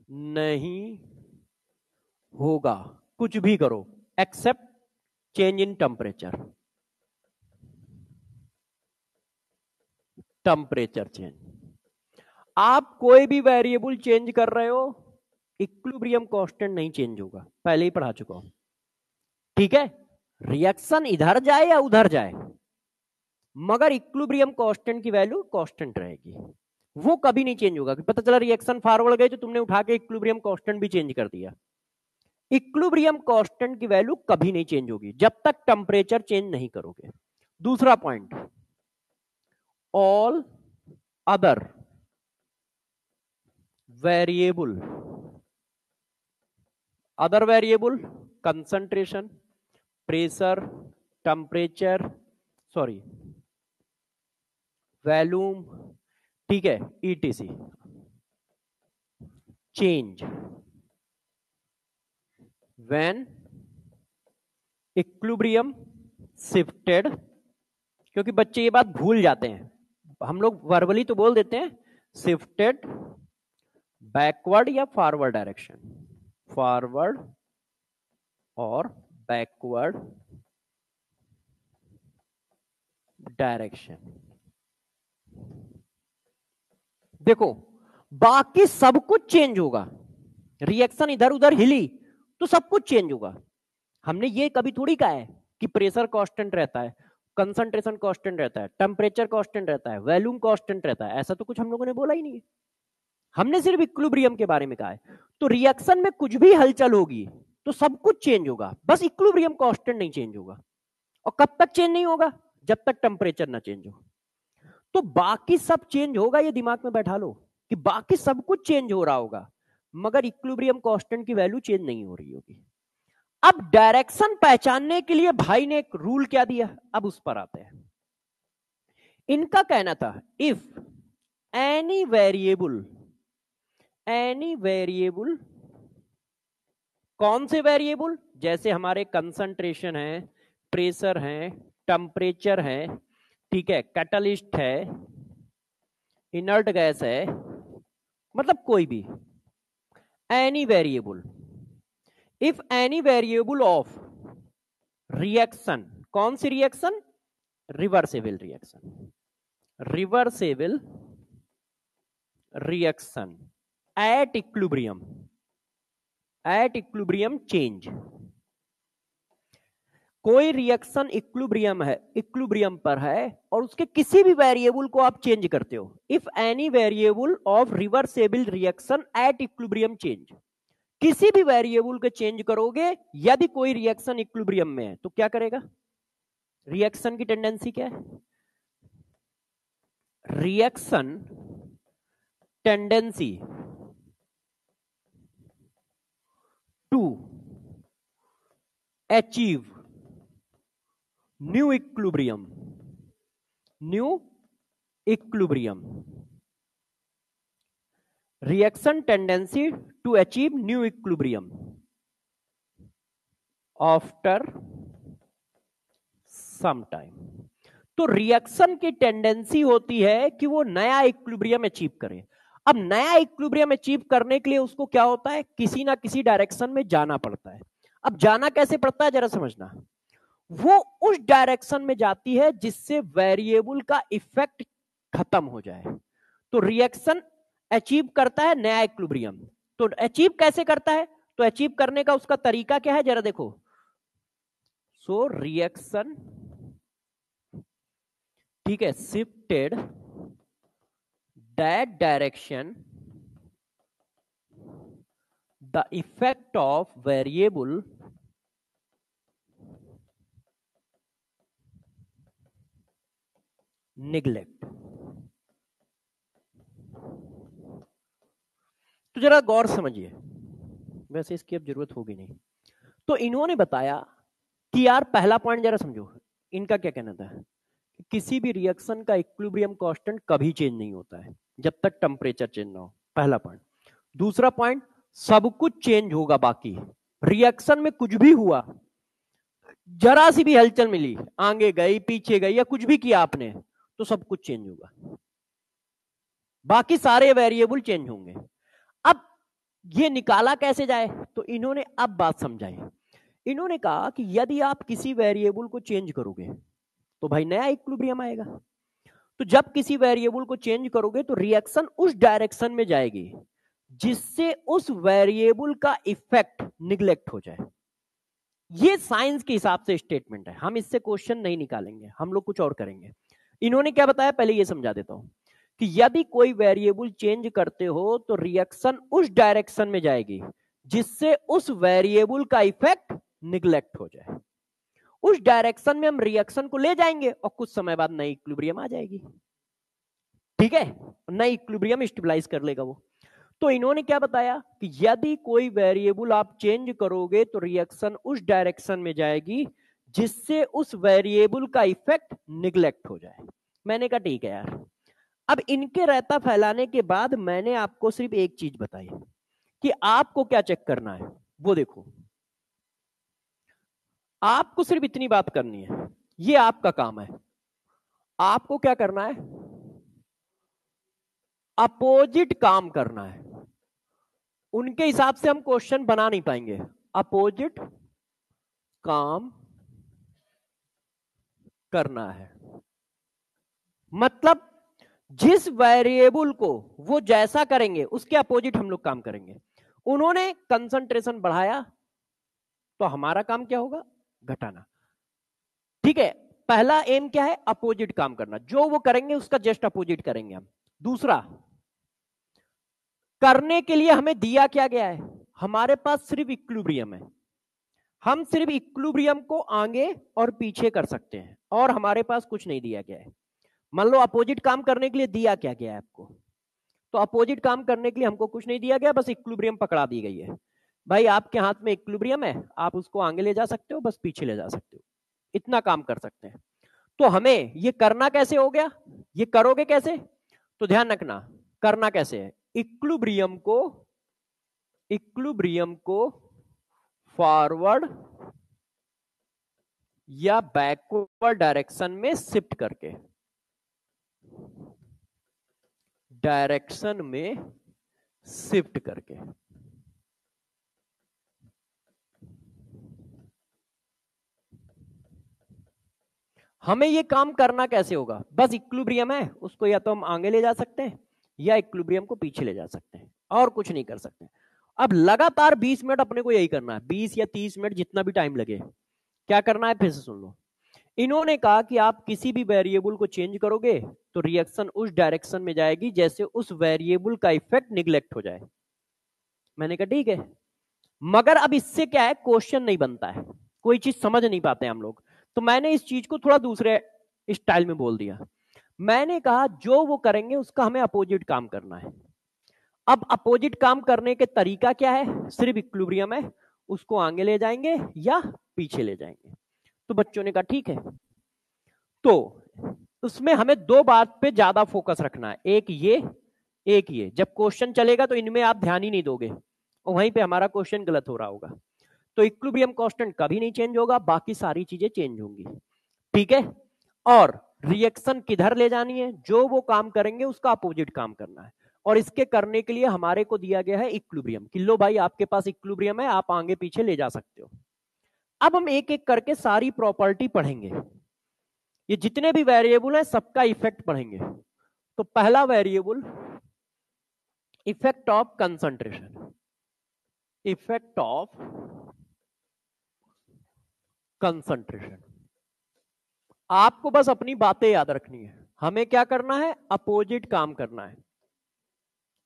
नहीं होगा, कुछ भी करो except change in temperature, temperature change. आप कोई भी वेरिएबल चेंज कर रहे हो, इक्विलिब्रियम कांस्टेंट नहीं चेंज होगा, पहले ही पढ़ा चुका हूं, ठीक है। रिएक्शन इधर जाए या उधर जाए, मगर इक्विलिब्रियम कांस्टेंट की वैल्यू कांस्टेंट रहेगी, वो कभी नहीं चेंज होगा। पता चला रिएक्शन फॉरवर्ड गए तो तुमने उठा के इक्विलिब्रियम कांस्टेंट भी चेंज कर दिया, इक्विलिब्रियम कांस्टेंट की वैल्यू कभी नहीं चेंज होगी जब तक टेम्परेचर चेंज नहीं करोगे। दूसरा point, all other variable, other variable concentration, pressure, temperature, sorry volume, ठीक है, etc, change when equilibrium shifted, क्योंकि बच्चे ये बात भूल जाते हैं, हम लोग वर्बली तो बोल देते हैं शिफ्टेड बैकवर्ड या फॉरवर्ड डायरेक्शन, फॉरवर्ड और बैकवर्ड डायरेक्शन। देखो बाकी सब कुछ चेंज होगा, रिएक्शन इधर उधर हिली तो सब कुछ चेंज होगा। हमने ये कभी थोड़ी कहा है कि प्रेशर कांस्टेंट रहता है, कंसंट्रेशन कांस्टेंट रहता है, टेम्परेचर कांस्टेंट रहता है, वॉल्यूम कांस्टेंट रहता है, ऐसा तो कुछ हम लोगों ने बोला ही नहीं है। हमने सिर्फ इक्विलिब्रियम के बारे में कहा है। तो रिएक्शन में कुछ भी हलचल होगी तो सब कुछ चेंज होगा, बस इक्विलिब्रियम कांस्टेंट नहीं चेंज होगा। और कब तक चेंज नहीं होगा? जब तक टेम्परेचर ना चेंज हो। तो बाकी सब चेंज होगा, ये दिमाग में बैठा लो कि बाकी सब कुछ चेंज हो रहा होगा, मगर इक्विलिब्रियम कांस्टेंट की वैल्यू चेंज नहीं हो रही होगी। अब डायरेक्शन पहचानने के लिए भाई ने एक रूल क्या दिया, अब उस पर आते हैं। इनका कहना था इफ एनी वेरिएबल, कौन से वेरिएबल? जैसे हमारे कंसंट्रेशन है, प्रेशर है, टेम्परेचर है, ठीक है, कैटलिस्ट है, इनर्ट गैस है, मतलब कोई भी any variable, if any variable of reaction, कौन सी reaction? Reversible reaction at equilibrium change. कोई रिएक्शन इक्विलिब्रियम पर है और उसके किसी भी वेरिएबल को आप चेंज करते हो, if any variable of reversible reaction at equilibrium change, किसी भी वेरिएबल को चेंज करोगे, यदि कोई रिएक्शन इक्विलिब्रियम में है तो क्या करेगा? रिएक्शन की टेंडेंसी क्या है? Reaction tendency to achieve new equilibrium, reaction tendency to achieve new equilibrium after some time. तो रिएक्शन की टेंडेंसी होती है कि वो नया इक्विलिब्रियम अचीव करे। अब नया इक्विलिब्रियम अचीव करने के लिए उसको क्या होता है? किसी ना किसी डायरेक्शन में जाना पड़ता है। अब जाना कैसे पड़ता है जरा समझना, वो उस डायरेक्शन में जाती है जिससे वेरिएबल का इफेक्ट खत्म हो जाए। तो रिएक्शन अचीव करता है नया इक्विलिब्रियम। तो अचीव कैसे करता है? तो अचीव करने का उसका तरीका क्या है जरा देखो। सो रिएक्शन, ठीक है, shifted that direction the effect of variable neglect. तो जरा गौर समझिए, वैसे इसकी अब जरूरत होगी नहीं। तो इन्होंने बताया कि यार पहला पॉइंट जरा समझो, इनका क्या कहना था? किसी भी रिएक्शन का इक्विलिब्रियम कांस्टेंट कभी चेंज नहीं होता है जब तक टेम्परेचर चेंज ना हो, पहला पॉइंट। दूसरा पॉइंट, सब कुछ चेंज होगा, बाकी रिएक्शन में कुछ भी हुआ, जरा सी भी हलचल मिली, आगे गई पीछे गई या कुछ भी किया आपने, तो सब कुछ चेंज होगा, बाकी सारे वेरिएबल चेंज होंगे। अब ये निकाला कैसे जाए? तो इन्होंने अब बात समझाई। इन्होंने कहा कि यदि आप किसी वेरिएबल को चेंज करोगे तो भाई नया इक्विलिब्रियम आएगा। तो जब किसी वेरिएबल को चेंज करोगे तो रिएक्शन उस डायरेक्शन में जाएगी जिससे उस वेरिएबल का इफेक्ट निग्लेक्ट हो जाए। ये साइंस के हिसाब से स्टेटमेंट है, हम इससे क्वेश्चन नहीं निकालेंगे, हम लोग कुछ और करेंगे। इन्होंने क्या बताया पहले ये समझा देता हूं कि यदि कोई वेरिएबल चेंज करते हो तो रिएक्शन उस डायरेक्शन में जाएगी जिससे उस वेरिएबल का इफेक्ट निग्लेक्ट हो जाए। उस डायरेक्शन में हम रिएक्शन को ले जाएंगे और कुछ समय बाद नई इक्विलिब्रियम आ जाएगी, ठीक है, नई इक्विलिब्रियम स्टेबलाइज कर लेगा वो। तो इन्होंने क्या बताया कि यदि कोई वेरिएबल आप चेंज करोगे तो रिएक्शन उस डायरेक्शन में जाएगी जिससे उस वेरिएबल का इफेक्ट निग्लेक्ट हो जाए। मैंने कहा ठीक है यार। अब इनके रहता फैलाने के बाद मैंने आपको सिर्फ एक चीज बताई कि आपको क्या चेक करना है, वो देखो। आपको सिर्फ इतनी बात करनी है, ये आपका काम है। आपको क्या करना है? अपोजिट काम करना है। उनके हिसाब से हम क्वेश्चन बना नहीं पाएंगे, अपोजिट काम करना है। मतलब जिस वेरिएबल को वो जैसा करेंगे उसके अपोजिट हम लोग काम करेंगे। उन्होंने कंसंट्रेशन बढ़ाया तो हमारा काम क्या होगा, घटाना। ठीक है, पहला एम क्या है, अपोजिट काम करना, जो वो करेंगे उसका जस्ट अपोजिट करेंगे हम। दूसरा, करने के लिए हमें दिया क्या गया है, हमारे पास सिर्फ इक्विलिब्रियम है, हम सिर्फ इक्विलिब्रियम को आगे और पीछे कर सकते हैं और हमारे पास कुछ नहीं दिया गया है। मान लो अपोजिट काम करने के लिए दिया क्या गया है आपको, तो अपोजिट काम करने के लिए हमको कुछ नहीं दिया गया, बस इक्विलिब्रियम पकड़ा दी गई है। भाई आपके हाथ में इक्विलिब्रियम है, आप उसको आगे ले जा सकते हो, बस पीछे ले जा सकते हो, इतना काम कर सकते हैं। तो हमें ये करना कैसे हो गया, ये करोगे कैसे, तो ध्यान रखना करना कैसे है, इक्विलिब्रियम को फॉरवर्ड या बैकवर्ड डायरेक्शन में शिफ्ट करके, डायरेक्शन में शिफ्ट करके। हमें ये काम करना कैसे होगा, बस इक्विलिब्रियम है, उसको या तो हम आगे ले जा सकते हैं या इक्विलिब्रियम को पीछे ले जा सकते हैं, और कुछ नहीं कर सकते। अब लगातार 20 मिनट अपने को यही करना है, 20 या 30 मिनट जितना भी टाइम लगे। क्या करना है, फिर से सुन लो। इन्होंने कहा कि आप किसी भी वेरिएबल को चेंज करोगे तो रिएक्शन उस डायरेक्शन में जाएगी जैसे उस वेरिएबल का इफेक्ट निगलेक्ट हो जाए। मैंने कहा ठीक है, मगर अब इससे क्या है, क्वेश्चन नहीं बनता है, कोई चीज समझ नहीं पाते हम लोग, तो मैंने इस चीज को थोड़ा दूसरे स्टाइल में बोल दिया। मैंने कहा जो वो करेंगे उसका हमें अपोजिट काम करना है। अब अपोजिट काम करने के तरीका क्या है, सिर्फ इक्विलिब्रियम है, उसको आगे ले जाएंगे या पीछे ले जाएंगे। तो बच्चों ने कहा ठीक है, तो उसमें हमें दो बात पे ज्यादा फोकस रखना है, एक ये। जब क्वेश्चन चलेगा तो इनमें आप ध्यान ही नहीं दोगे और वहीं पे हमारा क्वेश्चन गलत हो रहा होगा। तो इक्विलिब्रियम कांस्टेंट कभी नहीं चेंज होगा, बाकी सारी चीजें चेंज होंगी, ठीक है। और रिएक्शन किधर ले जानी है, जो वो काम करेंगे उसका अपोजिट काम करना है, और इसके करने के लिए हमारे को दिया गया है इक्विलिब्रियम, कि लो भाई आपके पास इक्विलिब्रियम है, आप आगे पीछे ले जा सकते हो। अब हम एक एक करके सारी प्रॉपर्टी पढ़ेंगे, ये जितने भी वेरिएबल है सबका इफेक्ट पढ़ेंगे। तो पहला variable, effect of concentration, effect of concentration. आपको बस अपनी बातें याद रखनी है, हमें क्या करना है, अपोजिट काम करना है,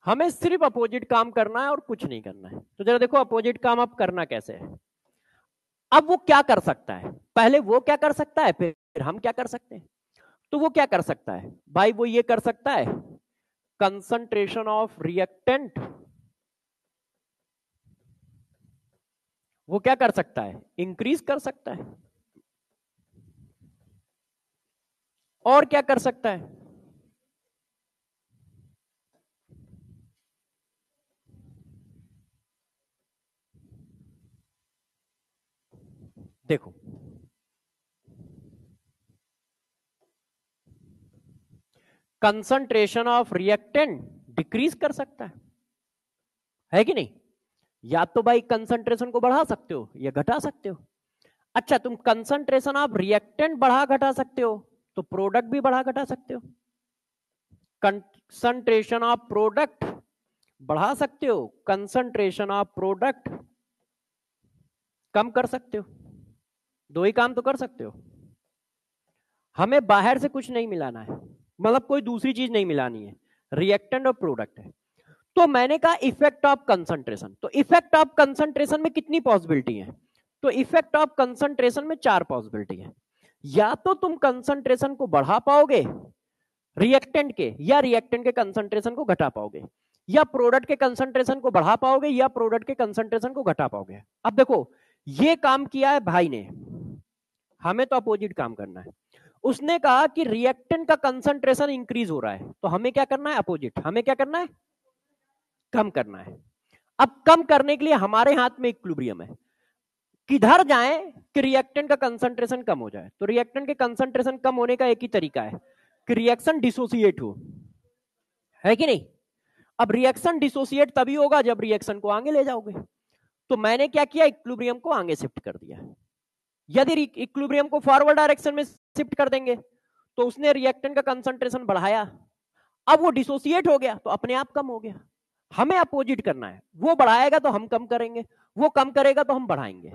हमें सिर्फ अपोजिट काम करना है और कुछ नहीं करना है। तो जरा देखो अपोजिट काम अब करना कैसे है। अब वो क्या कर सकता है, पहले वो क्या कर सकता है फिर हम क्या कर सकते हैं। तो वो क्या कर सकता है भाई, वो ये कर सकता है, कंसंट्रेशन ऑफ रिएक्टेंट, वो क्या कर सकता है, इंक्रीज कर सकता है। और क्या कर सकता है, देखो कंसंट्रेशन ऑफ रिएक्टेंट डिक्रीज कर सकता है कि नहीं। या तो भाई कंसंट्रेशन को बढ़ा सकते हो या घटा सकते हो। अच्छा, तुम कंसंट्रेशन ऑफ रिएक्टेंट बढ़ा घटा सकते हो तो प्रोडक्ट भी बढ़ा घटा सकते हो। कंसंट्रेशन ऑफ प्रोडक्ट बढ़ा सकते हो, कंसंट्रेशन ऑफ प्रोडक्ट कम कर सकते हो, दो ही काम तो कर सकते हो। हमें बाहर से कुछ नहीं मिलाना है, मतलब कोई दूसरी चीज नहीं मिलानी है, रिएक्टेंट और प्रोडक्ट है। तो मैंने कहा इफेक्ट ऑफ कंसंट्रेशन, तो इफेक्ट ऑफ कंसंट्रेशन में कितनी पॉसिबिलिटी है, तो इफेक्ट ऑफ कंसंट्रेशन में 4 पॉसिबिलिटी है। या तो तुम कंसंट्रेशन को बढ़ा पाओगे रिएक्टेंट के, या रिएक्टेंट के कंसंट्रेशन को घटा पाओगे, या प्रोडक्ट के कंसंट्रेशन को बढ़ा पाओगे या प्रोडक्ट के कंसंट्रेशन को घटा पाओगे। अब देखो ये काम किया है भाई ने, हमें तो अपोजिट काम करना है। उसने कहा कि रिएक्टेंट का कंसंट्रेशन इंक्रीज हो रहा है, तो हमें क्या करना है, अपोजिट, हमें क्या करना है, कम करना है। अब कम करने के लिए हमारे हाथ में इक्विलिब्रियम है, किधर जाएं कि रिएक्टेंट का कंसंट्रेशन कम हो जाए। तो रिएक्टेंट के कंसंट्रेशन कम होने का एक ही तरीका है कि रिएक्शन डिसोसिएट हो, है कि नहीं। अब रिएक्शन डिसोसिएट तभी होगा जब रिएक्शन को आगे ले जाओगे। तो मैंने क्या किया, इक्विलिब्रियम को आगे शिफ्ट कर दिया। यदि इक्विलिब्रियम को फॉरवर्ड डायरेक्शन में शिफ्ट कर देंगे तो उसने रिएक्टेंट का कंसंट्रेशन बढ़ाया, अब वो डिसोसिएट हो गया तो अपने आप कम हो गया। हमें अपोजिट करना है। वो बढ़ाएगा तो हम कम करेंगे, वो कम करेगा तो हम बढ़ाएंगे।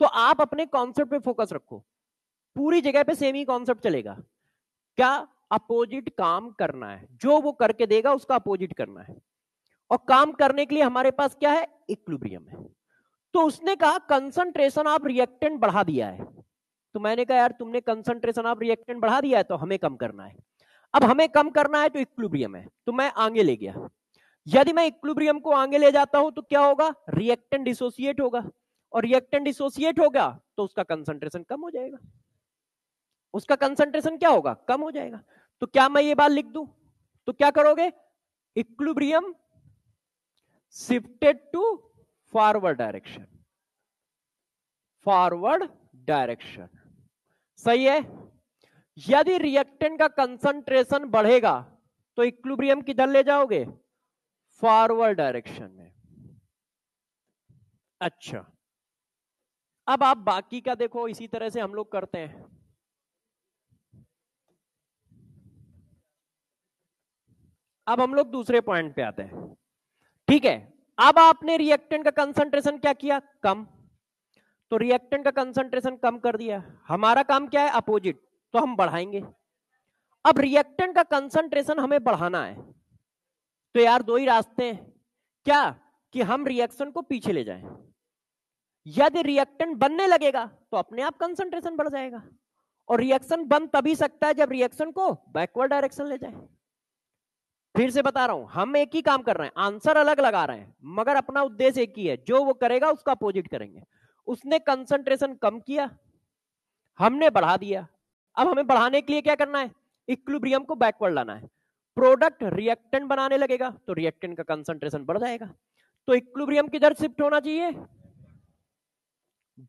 तो आप अपने कॉन्सेप्ट पे फोकस रखो, पूरी जगह पे सेम ही कॉन्सेप्ट चलेगा। क्या? अपोजिट काम करना है, जो वो करके देगा उसका अपोजिट करना है। और काम करने के लिए हमारे पास क्या है? इक्विलिब्रियम है। तो उसने कहा कंसंट्रेशन ऑफ रिएक्टेंट बढ़ा दिया है। तो मैंने कहा यार तुमने कंसंट्रेशन ऑफ रिएक्टेंट बढ़ा दिया है तो हमें कम करना है। अब हमें कम करना है तो इक्विलिब्रियम है, तो मैं आगे ले गया। यदि मैं इक्विलिब्रियम को आगे ले जाता हूं तो क्या होगा? रिएक्टेंट डिसोसिएट होगा, और रिएक्टेंट डिसोसिएट होगा तो उसका कंसंट्रेशन कम हो जाएगा। उसका कंसंट्रेशन क्या होगा? कम हो जाएगा। तो क्या मैं ये बात लिख दूं? तो क्या करोगे? Equilibrium shifted to forward direction. Forward direction सही है। यदि रिएक्टेंट का कंसंट्रेशन बढ़ेगा तो इक्विलिब्रियम किधर ले जाओगे? फॉरवर्ड डायरेक्शन में। अच्छा, अब आप बाकी का देखो, इसी तरह से हम लोग करते हैं। अब हम लोग दूसरे पॉइंट पे आते हैं। ठीक है, अब आपने रिएक्टेंट का कंसंट्रेशन क्या किया? कम। तो रिएक्टेंट का कंसंट्रेशन कम कर दिया, हमारा काम क्या है? अपोजिट, तो हम बढ़ाएंगे। अब रिएक्टेंट का कंसंट्रेशन हमें बढ़ाना है, तो यार दो ही रास्ते हैं। क्या? कि हम रिएक्शन को पीछे ले जाएं। यदि रिएक्टेंट बनने लगेगा तो अपने आप कंसंट्रेशन बढ़ जाएगा, और रिएक्शन बन तभी सकता है जब रिएक्शन को बैकवर्ड डायरेक्शन ले जाए। फिर से बता रहा हूं, हम एक ही काम कर रहे हैं, आंसर अलग लगा रहे हैं, मगर अपना उद्देश्य एक ही है, जो वो करेगा उसका अपोजिट करेंगे। उसने कंसंट्रेशन कम किया, हमने बढ़ा दिया। अब हमें बढ़ाने के लिए क्या करना है? इक्विलिब्रियम को बैकवर्ड लाना है। प्रोडक्ट रिएक्टेंट बनाने लगेगा तो रिएक्टेंट का कंसंट्रेशन बढ़ जाएगा। तो इक्विलिब्रियम किधर शिफ्ट होना चाहिए?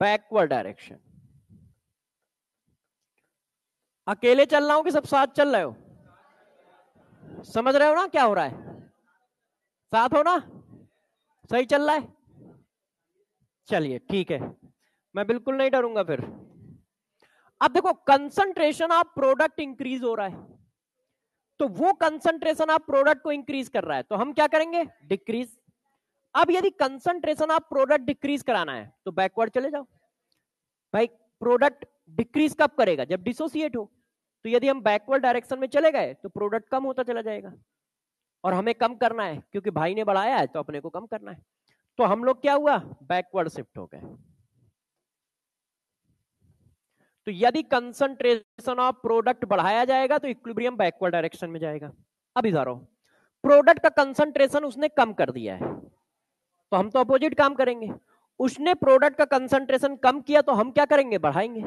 Backward direction. अकेले चल रहा हूं कि सब साथ चल रहे हो? समझ रहे हो ना क्या हो रहा है? साथ हो ना? सही चल रहा है? चलिए ठीक है, मैं बिल्कुल नहीं डरूंगा फिर। अब देखो, कंसंट्रेशन ऑफ प्रोडक्ट इंक्रीज हो रहा है, तो वो कंसंट्रेशन ऑफ प्रोडक्ट को इंक्रीज कर रहा है, तो हम क्या करेंगे? डिक्रीज। अब यदि कंसंट्रेशन ऑफ प्रोडक्ट डिक्रीज कराना है तो बैकवर्ड चले जाओ। भाई प्रोडक्ट डिक्रीज कब करेगा? जब डिसोसिएट हो। तो यदि हम बैकवर्ड डायरेक्शन में चले गए तो प्रोडक्ट कम होता चला जाएगा, और हमें कम करना है क्योंकि भाई ने बढ़ाया है तो अपने को कम करना है। तो हम लोग क्या हुआ? बैकवर्ड शिफ्ट हो गए। तो यदि कंसंट्रेशन ऑफ प्रोडक्ट बढ़ाया जाएगा तो इक्विलिब्रियम बैकवर्ड डायरेक्शन में जाएगा। अब इधर आओ, प्रोडक्ट का कंसंट्रेशन उसने कम कर दिया है तो हम तो अपोजिट काम करेंगे। उसने प्रोडक्ट का कंसंट्रेशन कम किया तो हम क्या करेंगे? बढ़ाएंगे।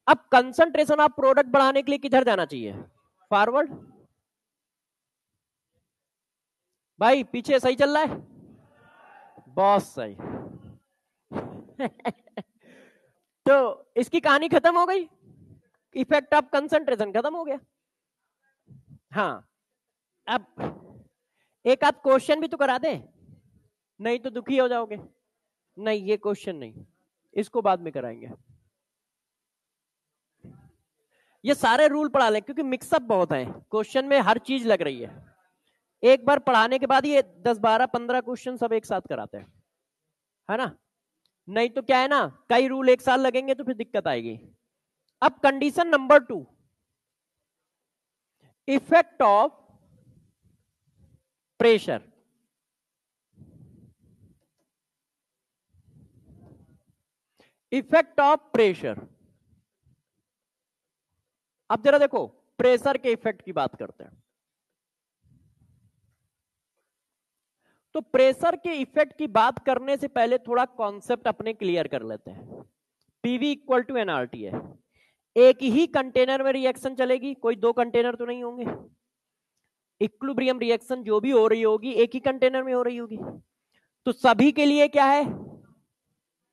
अब कंसंट्रेशन ऑफ प्रोडक्ट बढ़ाने के लिए किधर जाना चाहिए? फॉरवर्ड। भाई पीछे सही चल रहा है? बहुत सही। तो इसकी कहानी खत्म हो गई, इफेक्ट ऑफ कंसंट्रेशन खत्म हो गया। हाँ, अब एक आध क्वेश्चन भी तो करा दे, नहीं तो दुखी हो जाओगे। नहीं, ये क्वेश्चन नहीं, इसको बाद में कराएंगे। ये सारे रूल पढ़ा ले क्योंकि मिक्सअप बहुत है, क्वेश्चन में हर चीज लग रही है। एक बार पढ़ाने के बाद ये 10 12 15 क्वेश्चन सब एक साथ कराते हैं, है ना? नहीं तो क्या है ना, कई रूल एक साल लगेंगे तो फिर दिक्कत आएगी। अब condition number 2, effect of pressure. Effect of pressure. अब जरा देखो, प्रेशर के इफेक्ट की बात करते हैं। तो प्रेशर के इफेक्ट की बात करने से पहले थोड़ा कॉन्सेप्ट अपने क्लियर कर लेते हैं। पीवी इक्वल टू एनआरटी है, एक ही कंटेनर में रिएक्शन चलेगी, कोई दो कंटेनर तो नहीं होंगे। इक्विलिब्रियम रिएक्शन जो भी हो रही होगी एक ही कंटेनर में हो रही होगी, तो सभी के लिए क्या है?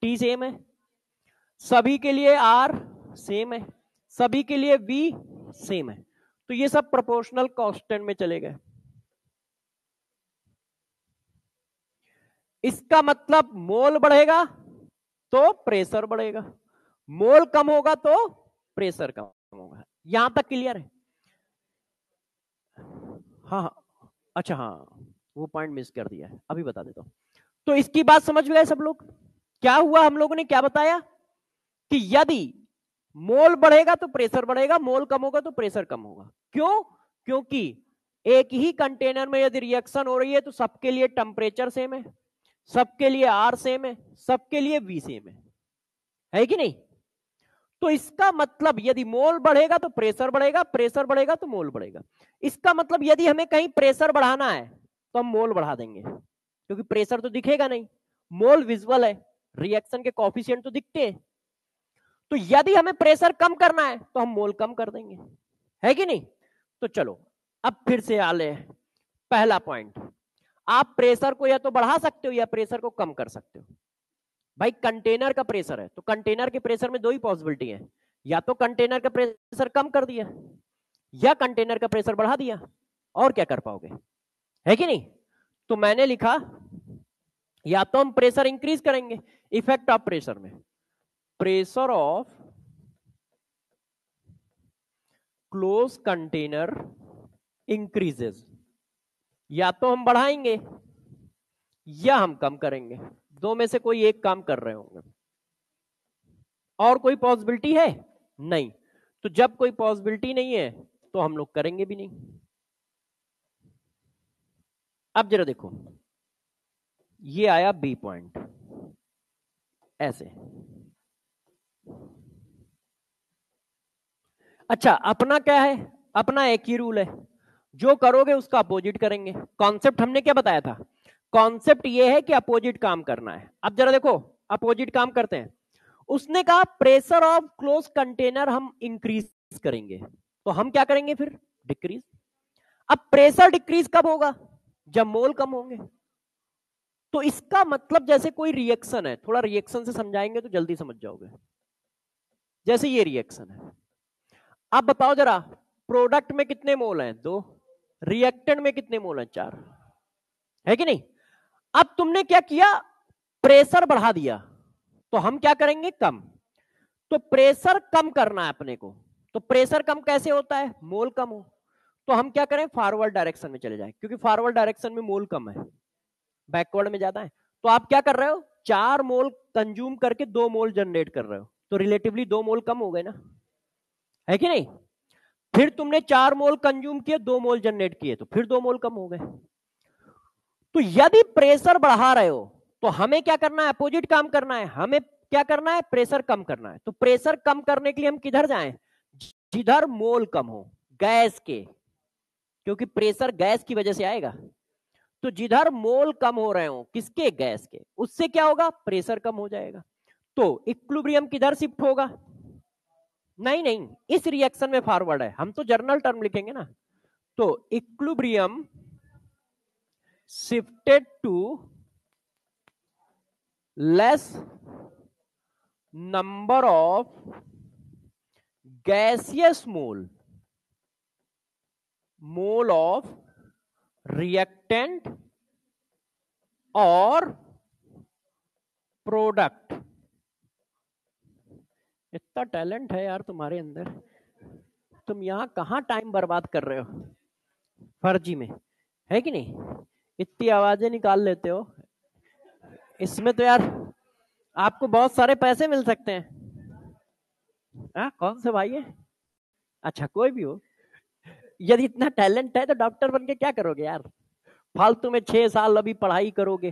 टी सेम है, सभी के लिए आर सेम है, सभी के लिए वी सेम है, तो ये सब प्रोपोर्शनल कांस्टेंट में चले गए। इसका मतलब मोल बढ़ेगा तो प्रेशर बढ़ेगा, मोल कम होगा तो प्रेशर कम होगा। यहां तक क्लियर है? हाँ हाँ, अच्छा हाँ, वो पॉइंट मिस कर दिया है, अभी बता देता हूं। तो इसकी बात समझ गए सब लोग? क्या हुआ, हम लोगों ने क्या बताया कि यदि मोल बढ़ेगा तो प्रेशर बढ़ेगा, मोल कम होगा तो प्रेशर कम होगा। क्यों? क्योंकि एक ही कंटेनर में यदि रिएक्शन हो रही है तो सबके लिए टेम्परेचर सेम है, सबके लिए आर सेम है, सबके लिए वी सेम है कि नहीं? तो इसका मतलब यदि मोल बढ़ेगा तो प्रेशर बढ़ेगा, प्रेशर बढ़ेगा तो मोल बढ़ेगा। इसका मतलब यदि हमें कहीं प्रेशर बढ़ाना है तो हम मोल बढ़ा देंगे, क्योंकि प्रेशर तो दिखेगा नहीं, मोल विजुअल है, रिएक्शन के कोफिशिएंट तो दिखते हैं। तो यदि हमें प्रेशर कम करना है तो हम मोल कम कर देंगे, है कि नहीं? तो चलो अब फिर से आ ले पहला पॉइंट, आप प्रेशर को या तो बढ़ा सकते हो या प्रेशर को कम कर सकते हो। भाई कंटेनर का प्रेशर है तो कंटेनर के प्रेशर में दो ही पॉसिबिलिटी है, या तो कंटेनर का प्रेशर कम कर दिया या कंटेनर का प्रेशर बढ़ा दिया, और क्या कर पाओगे, है कि नहीं? तो मैंने लिखा या तो हम प्रेशर इंक्रीज करेंगे, इफेक्ट ऑफ प्रेशर में, pressure of close container increases, या तो हम बढ़ाएंगे या हम कम करेंगे, दो में से कोई एक काम कर रहे होंगे। और कोई पॉसिबिलिटी है? नहीं। तो जब कोई पॉसिबिलिटी नहीं है तो हम लोग करेंगे भी नहीं। अब जरा देखो, ये आया बी पॉइंट ऐसे। अच्छा, अपना क्या है? अपना एक ही रूल है, जो करोगे उसका अपोजिट करेंगे। कॉन्सेप्ट हमने क्या बताया था? कॉन्सेप्ट ये है कि अपोजिट काम करना है। अब जरा देखो, अपोजिट काम करते हैं। उसने कहा प्रेशर ऑफ क्लोज कंटेनर हम इंक्रीज करेंगे, तो हम क्या करेंगे फिर? डिक्रीज। अब प्रेशर डिक्रीज कब होगा? जब मोल कम होंगे। तो इसका मतलब जैसे कोई रिएक्शन है, थोड़ा रिएक्शन से समझाएंगे तो जल्दी समझ जाओगे। जैसे ये रिएक्शन है, अब बताओ जरा, प्रोडक्ट में कितने मोल हैं? 2। रिएक्टेंट में कितने मोल हैं? 4, है कि नहीं? अब तुमने क्या किया? प्रेशर बढ़ा दिया, तो हम क्या करेंगे? कम। तो प्रेशर कम करना है अपने को, तो प्रेशर कम कैसे होता है? मोल कम हो। तो हम क्या करें? फॉरवर्ड डायरेक्शन में चले जाए, क्योंकि फॉरवर्ड डायरेक्शन में मोल कम है, बैकवर्ड में ज्यादा है। तो आप क्या कर रहे हो? 4 मोल कंज्यूम करके 2 मोल जनरेट कर रहे हो, तो रिलेटिवली 2 मोल कम हो गए ना, है कि नहीं? फिर तुमने 4 मोल कंज्यूम किए, 2 मोल जनरेट किए, तो फिर 2 मोल कम हो गए। तो यदि प्रेशर बढ़ा रहे हो तो हमें क्या करना है? अपोजिट काम करना है। हमें क्या करना है? प्रेशर कम करना है। तो प्रेशर कम करने के लिए हम किधर जाएं? जिधर मोल कम हो, गैस के, क्योंकि प्रेशर गैस की वजह से आएगा। तो जिधर मोल कम हो रहे हो, किसके? गैस के, उससे क्या होगा? प्रेशर कम हो जाएगा। तो इक्विलिब्रियम किधर शिफ्ट होगा? नहीं नहीं, इस रिएक्शन में फॉरवर्ड है, हम तो जर्नल टर्म लिखेंगे ना। तो equilibrium shifted to less number of gaseous mole of reactant और प्रोडक्ट। इतना टैलेंट है यार तुम्हारे अंदर, तुम यहां कहां टाइम बर्बाद कर रहे हो फर्जी में, है कि नहीं? इतनी आवाजें निकाल लेते हो, इसमें तो यार आपको बहुत सारे पैसे मिल सकते हैं। कौन से भाई है? अच्छा, कोई भी हो, यदि इतना टैलेंट है तो डॉक्टर बन के क्या करोगे यार? फालतू में 6 साल अभी पढ़ाई करोगे,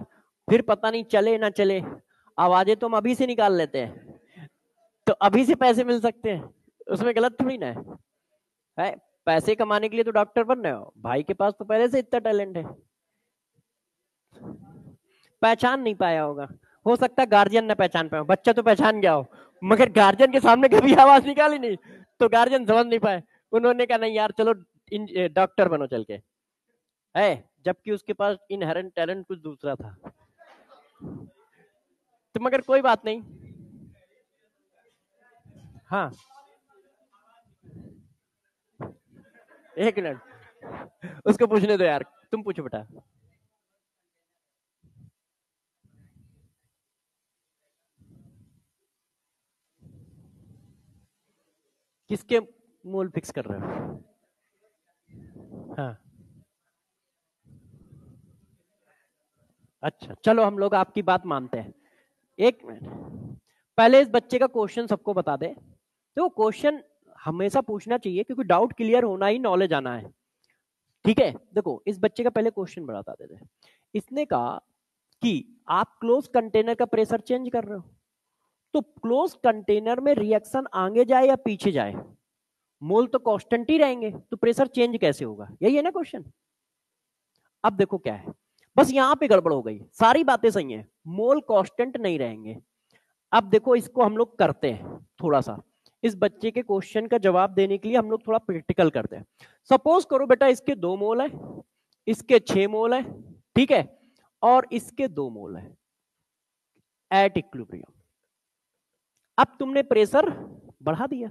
फिर पता नहीं चले ना चले। आवाजें तुम अभी से निकाल लेते हैं, तो अभी से पैसे मिल सकते हैं, उसमें गलत थोड़ी ना है? पैसे कमाने के लिए तो डॉक्टर बन रहे हो, भाई के पास तो पहले से इतना टैलेंट है। पहचान नहीं पाया होगा, हो सकता है गार्जियन ना पहचान पाए, बच्चा तो पहचान गया हो, मगर गार्जियन के सामने कभी आवाज निकाली नहीं, तो गार्जियन समझ नहीं पाए। उन्होंने कहा नहीं यार चलो डॉक्टर बनो चल के, है, जबकि उसके पास इनहेरेंट टैलेंट कुछ दूसरा था। तो मगर कोई बात नहीं। हाँ, एक मिनट, उसको पूछने दो यार, तुम पूछो बेटा। किसके मोल फिक्स कर रहे हो? हाँ, अच्छा चलो हम लोग आपकी बात मानते हैं। एक मिनट, पहले इस बच्चे का क्वेश्चन सबको बता दे। तो क्वेश्चन हमेशा पूछना चाहिए क्योंकि डाउट क्लियर होना ही नॉलेज आना है। ठीक है, देखो इस बच्चे का पहले क्वेश्चन बता देते। इसने कहा कि आप क्लोज कंटेनर का प्रेशर चेंज कर रहे हो, तो क्लोज कंटेनर में रिएक्शन आगे जाए या पीछे जाए, मोल तो कांस्टेंट ही रहेंगे, तो प्रेशर चेंज कैसे होगा, यही है ना क्वेश्चन। अब देखो क्या है, बस यहां पे गड़बड़ हो गई, सारी बातें सही हैं, मोल कांस्टेंट नहीं रहेंगे। अब देखो इसको हम लोग करते हैं थोड़ा सा, इस बच्चे के क्वेश्चन का जवाब देने के लिए हम लोग थोड़ा प्रैक्टिकल करते हैं। सपोज करो बेटा इसके 2 मोल है, इसके 6 मोल है, ठीक है, और इसके 2 मोल है एट इक्विलिब्रियम। अब तुमने प्रेशर बढ़ा दिया,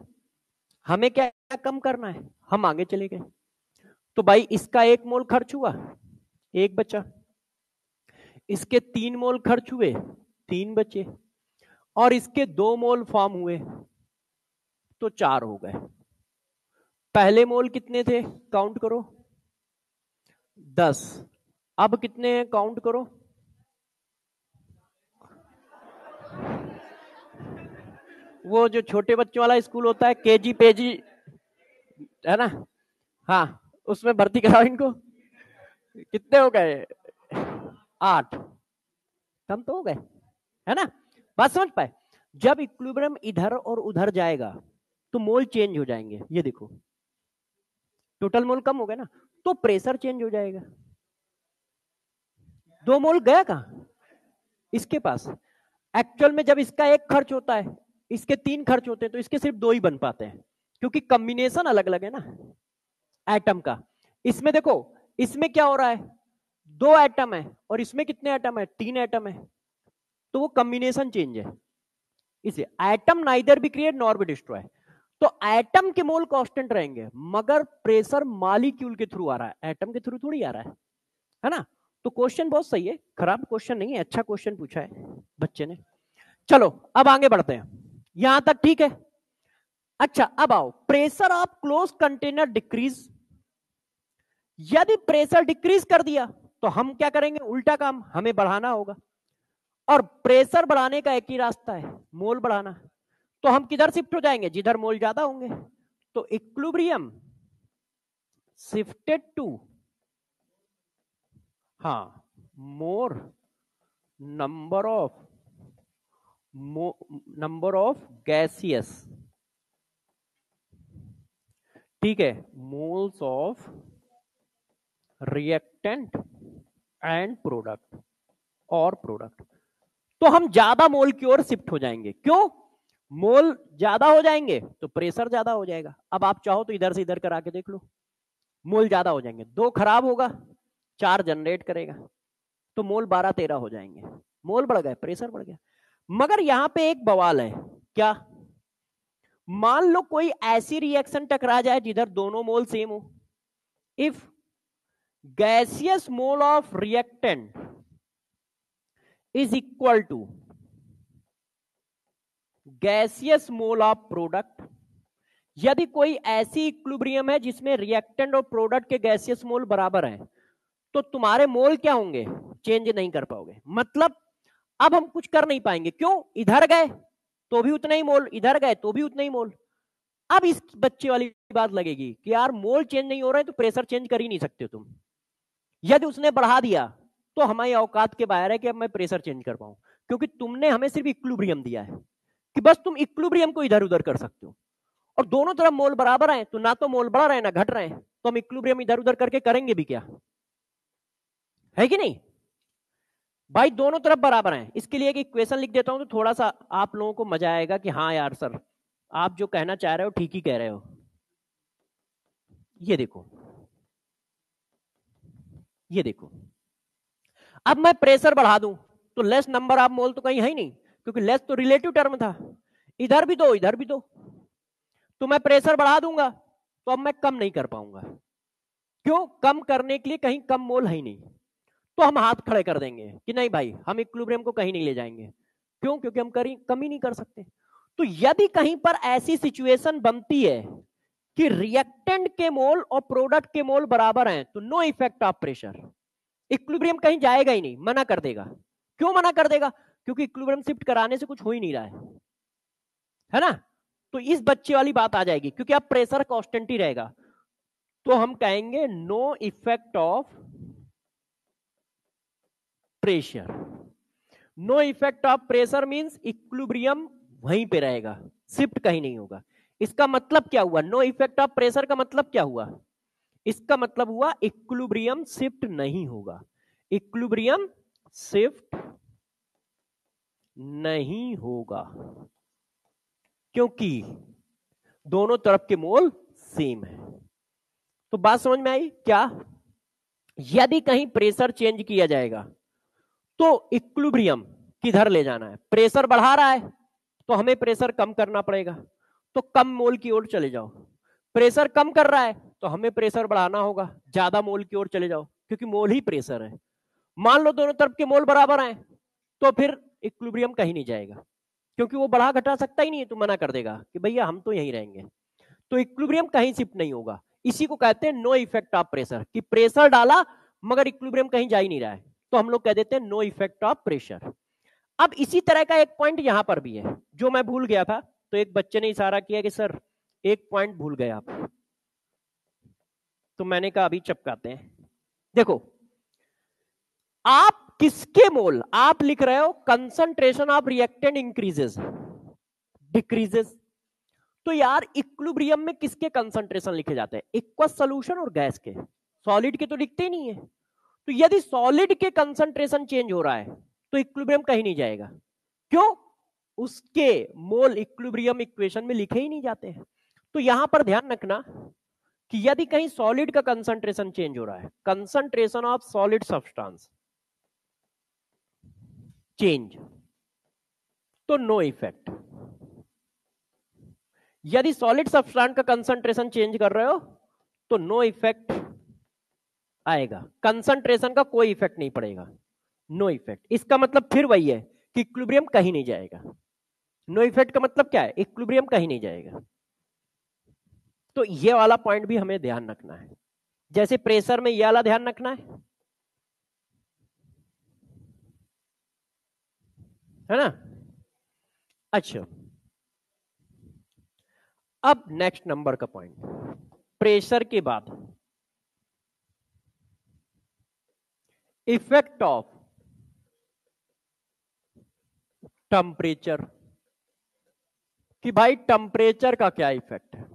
हमें क्या कम करना है, हम आगे चले गए। तो भाई इसका 1 मोल खर्च हुआ, 1 बचा, इसके 3 मोल खर्च हुए, 3 बचे, और इसके 2 मोल फॉर्म हुए तो 4 हो गए। पहले मोल कितने थे, काउंट करो, 10। अब कितने हैं, काउंट करो, वो जो छोटे बच्चों वाला स्कूल होता है, केजी पेजी, है ना, हाँ, उसमें भर्ती कराओ इनको। कितने हो गए, 8, कम तो हो गए, है ना। बात समझ पाए, जब इक्विलिब्रियम इधर और उधर जाएगा तो मोल चेंज हो जाएंगे, ये देखो टोटल मोल कम हो गया ना, तो प्रेशर चेंज हो जाएगा। 2 मोल गया कहां इसके पास, एक्चुअल में जब इसका 1 खर्च होता है, इसके 3 खर्च होते हैं, तो इसके सिर्फ 2 ही बन पाते हैं, क्योंकि कॉम्बिनेशन अलग अलग है ना एटम का। इसमें देखो, इसमें क्या हो रहा है, 2 एटम है, और इसमें कितने एटम है, 3 एटम है, तो वो कॉम्बिनेशन चेंज है। इसे एटम नाइदर भी क्रिएट नॉर भी डिस्ट्रॉय, तो एटम के मोल कांस्टेंट रहेंगे, मगर प्रेशर मॉलिक्यूल के थ्रू आ रहा है, एटम के थ्रू थोड़ी आ रहा है ना। तो क्वेश्चन बहुत सही है, खराब क्वेश्चन नहीं है, अच्छा क्वेश्चन पूछा है बच्चे ने। चलो अब आगे बढ़ते हैं, यहां तक ठीक है। अच्छा अब आओ, pressure of close container decrease. यदि प्रेशर डिक्रीज कर दिया तो हम क्या करेंगे, उल्टा काम, हमें बढ़ाना होगा, और प्रेशर बढ़ाने का एक ही रास्ता है, मोल बढ़ाना। तो हम किधर शिफ्ट हो जाएंगे, जिधर मोल ज्यादा होंगे। तो इक्विलिब्रियम शिफ्टेड टू, हाँ, मोर नंबर ऑफ गैसियस, ठीक है, moles of reactant and product और प्रोडक्ट। तो हम ज्यादा मोल की ओर शिफ्ट हो जाएंगे, क्यों, मोल ज्यादा हो जाएंगे तो प्रेशर ज्यादा हो जाएगा। अब आप चाहो तो इधर से इधर करा के देख लो, मोल ज्यादा हो जाएंगे, 2 खराब होगा, 4 जनरेट करेगा, तो मोल 12-13 हो जाएंगे, मोल बढ़ गए, प्रेशर बढ़ गया। मगर यहां पे एक बवाल है, क्या, मान लो कोई ऐसी रिएक्शन टकरा जाए जिधर दोनों मोल सेम हो। If gaseous mole of reactant is equal to gaseous mole of product, यदि कोई ऐसी इक्विलिब्रियम है जिसमें रिएक्टेंट और प्रोडक्ट के गैसियस मोल बराबर हैं, तो तुम्हारे मोल क्या होंगे, चेंज नहीं कर पाओगे। मतलब अब हम कुछ कर नहीं पाएंगे, क्यों, इधर गए तो भी उतना ही मोल, इधर गए तो भी उतना ही मोल। अब इस बच्चे वाली बात लगेगी कि यार मोल चेंज नहीं हो रहा है तो प्रेशर चेंज कर ही नहीं सकते तुम। यदि उसने बढ़ा दिया तो हमारी औकात के बाहर है कि अब मैं प्रेशर चेंज कर पाऊं, क्योंकि तुमने हमें सिर्फ इक्विलिब्रियम दिया है कि बस तुम इक्विलिब्रियम को इधर उधर कर सकते हो, और दोनों तरफ मोल बराबर है, तो ना तो मोल बढ़ रहे हैं ना घट रहे हैं, तो हम इक्विलिब्रियम इधर उधर करके करेंगे भी क्या, है कि नहीं भाई, दोनों तरफ बराबर हैं। इसके लिए एक इक्वेशन लिख देता हूं तो थोड़ा सा आप लोगों को मजा आएगा कि हाँ यार सर, आप जो कहना चाह रहे हो ठीक ही कह रहे हो। ये देखो, ये देखो, अब मैं प्रेशर बढ़ा दूं तो लेस नंबर ऑफ मोल तो कहीं है ही नहीं, क्योंकि लेस तो रिलेटिव टर्म था, इधर भी दो इधर भी दो, तो मैं प्रेशर बढ़ा दूंगा तो अब मैं कम नहीं कर पाऊंगा, क्यों, कम करने के लिए कहीं कम मोल है ही नहीं, तो हम हाथ खड़े कर देंगे कि नहीं भाई, हम इक्विलिब्रियम को कहीं नहीं ले जाएंगे, क्यों, क्योंकि हम कम ही नहीं कर सकते। तो यदि कहीं पर ऐसी सिचुएशन बनती है कि रिएक्टेंट के मोल और प्रोडक्ट के मोल बराबर हैं, तो no effect of pressure, equilibrium कहीं जाएगा ही नहीं, मना कर देगा। क्यों मना कर देगा? क्योंकि इक्विलिब्रियम शिफ्ट कराने से कुछ हो ही नहीं रहा है ना। तो इस बच्चे वाली बात आ जाएगी, क्योंकि अब प्रेशर कांस्टेंट ही रहेगा। तो हम कहेंगे no effect of pressure. No effect of pressure means equilibrium वहीं पे रहेगा, शिफ्ट कहीं नहीं होगा। इसका मतलब क्या हुआ? नो इफेक्ट ऑफ प्रेशर का मतलब क्या हुआ? इसका मतलब हुआ इक्विलिब्रियम शिफ्ट नहीं होगा, इक्विलिब्रियम शिफ्ट नहीं होगा, क्योंकि दोनों तरफ के मोल सेम है। तो बात समझ में आई क्या? यदि कहीं प्रेशर चेंज किया जाएगा तो इक्विलिब्रियम किधर ले जाना है? प्रेशर बढ़ा रहा है तो हमें प्रेशर कम करना पड़ेगा, तो कम मोल की ओर चले जाओ। प्रेशर कम कर रहा है तो हमें प्रेशर बढ़ाना होगा, ज्यादा मोल की ओर चले जाओ, क्योंकि मोल ही प्रेशर है। मान लो दोनों तरफ के मोल बराबर हैं, तो फिर इक्विलिब्रियम कहीं नहीं जाएगा, क्योंकि वो बढ़ा घटा सकता ही नहीं है, तो मना कर देगा कि भैया हम तो यहीं रहेंगे। तो इक्विलिब्रियम कहीं शिफ्ट नहीं होगा। इसी को कहते हैं नो इफेक्ट ऑफ प्रेशर, कि प्रेशर डाला मगर इक्विलिब्रियम कहीं जा ही नहीं रहा है, तो हम लोग कह देते हैं नो इफेक्ट ऑफ प्रेशर। अब इसी तरह का एक पॉइंट यहां पर भी है जो मैं भूल गया था, तो एक बच्चे ने इशारा किया कि सर एक पॉइंट भूल गए आप, तो मैंने कहा अभी चपकाते हैं। देखो, आप किसके मोल, आप लिख रहे हो concentration of reactant increases decreases, तो यार इक्विलिब्रियम में किसके कंसंट्रेशन लिखे जाते हैं? एक्वस सॉल्यूशन और गैस के, सॉलिड के तो लिखते ही नहीं है। तो यदि सॉलिड के कंसंट्रेशन चेंज हो रहा है तो इक्विलिब्रियम कहीं नहीं जाएगा। क्यों? उसके मोल इक्विलिब्रियम इक्वेशन में लिखे ही नहीं जाते हैं। तो यहां पर ध्यान रखना कि यदि कहीं सॉलिड का कंसंट्रेशन चेंज हो रहा है, concentration of solid substance change, तो नो इफेक्ट। यदि सॉलिड सब्सटेंस का कंसंट्रेशन चेंज कर रहे हो तो नो इफेक्ट आएगा, कंसंट्रेशन का कोई इफेक्ट नहीं पड़ेगा, नो इफेक्ट। इसका मतलब फिर वही है कि इक्विलिब्रियम कहीं नहीं जाएगा। नो इफेक्ट का मतलब क्या है? इक्विलिब्रियम कहीं नहीं जाएगा। तो ये वाला पॉइंट भी हमें ध्यान रखना है, जैसे प्रेशर में ये वाला ध्यान रखना है ना। अच्छा, अब नेक्स्ट नंबर का पॉइंट, प्रेशर के बाद इफेक्ट ऑफ टेम्परेचर, कि भाई टेम्परेचर का क्या इफेक्ट है,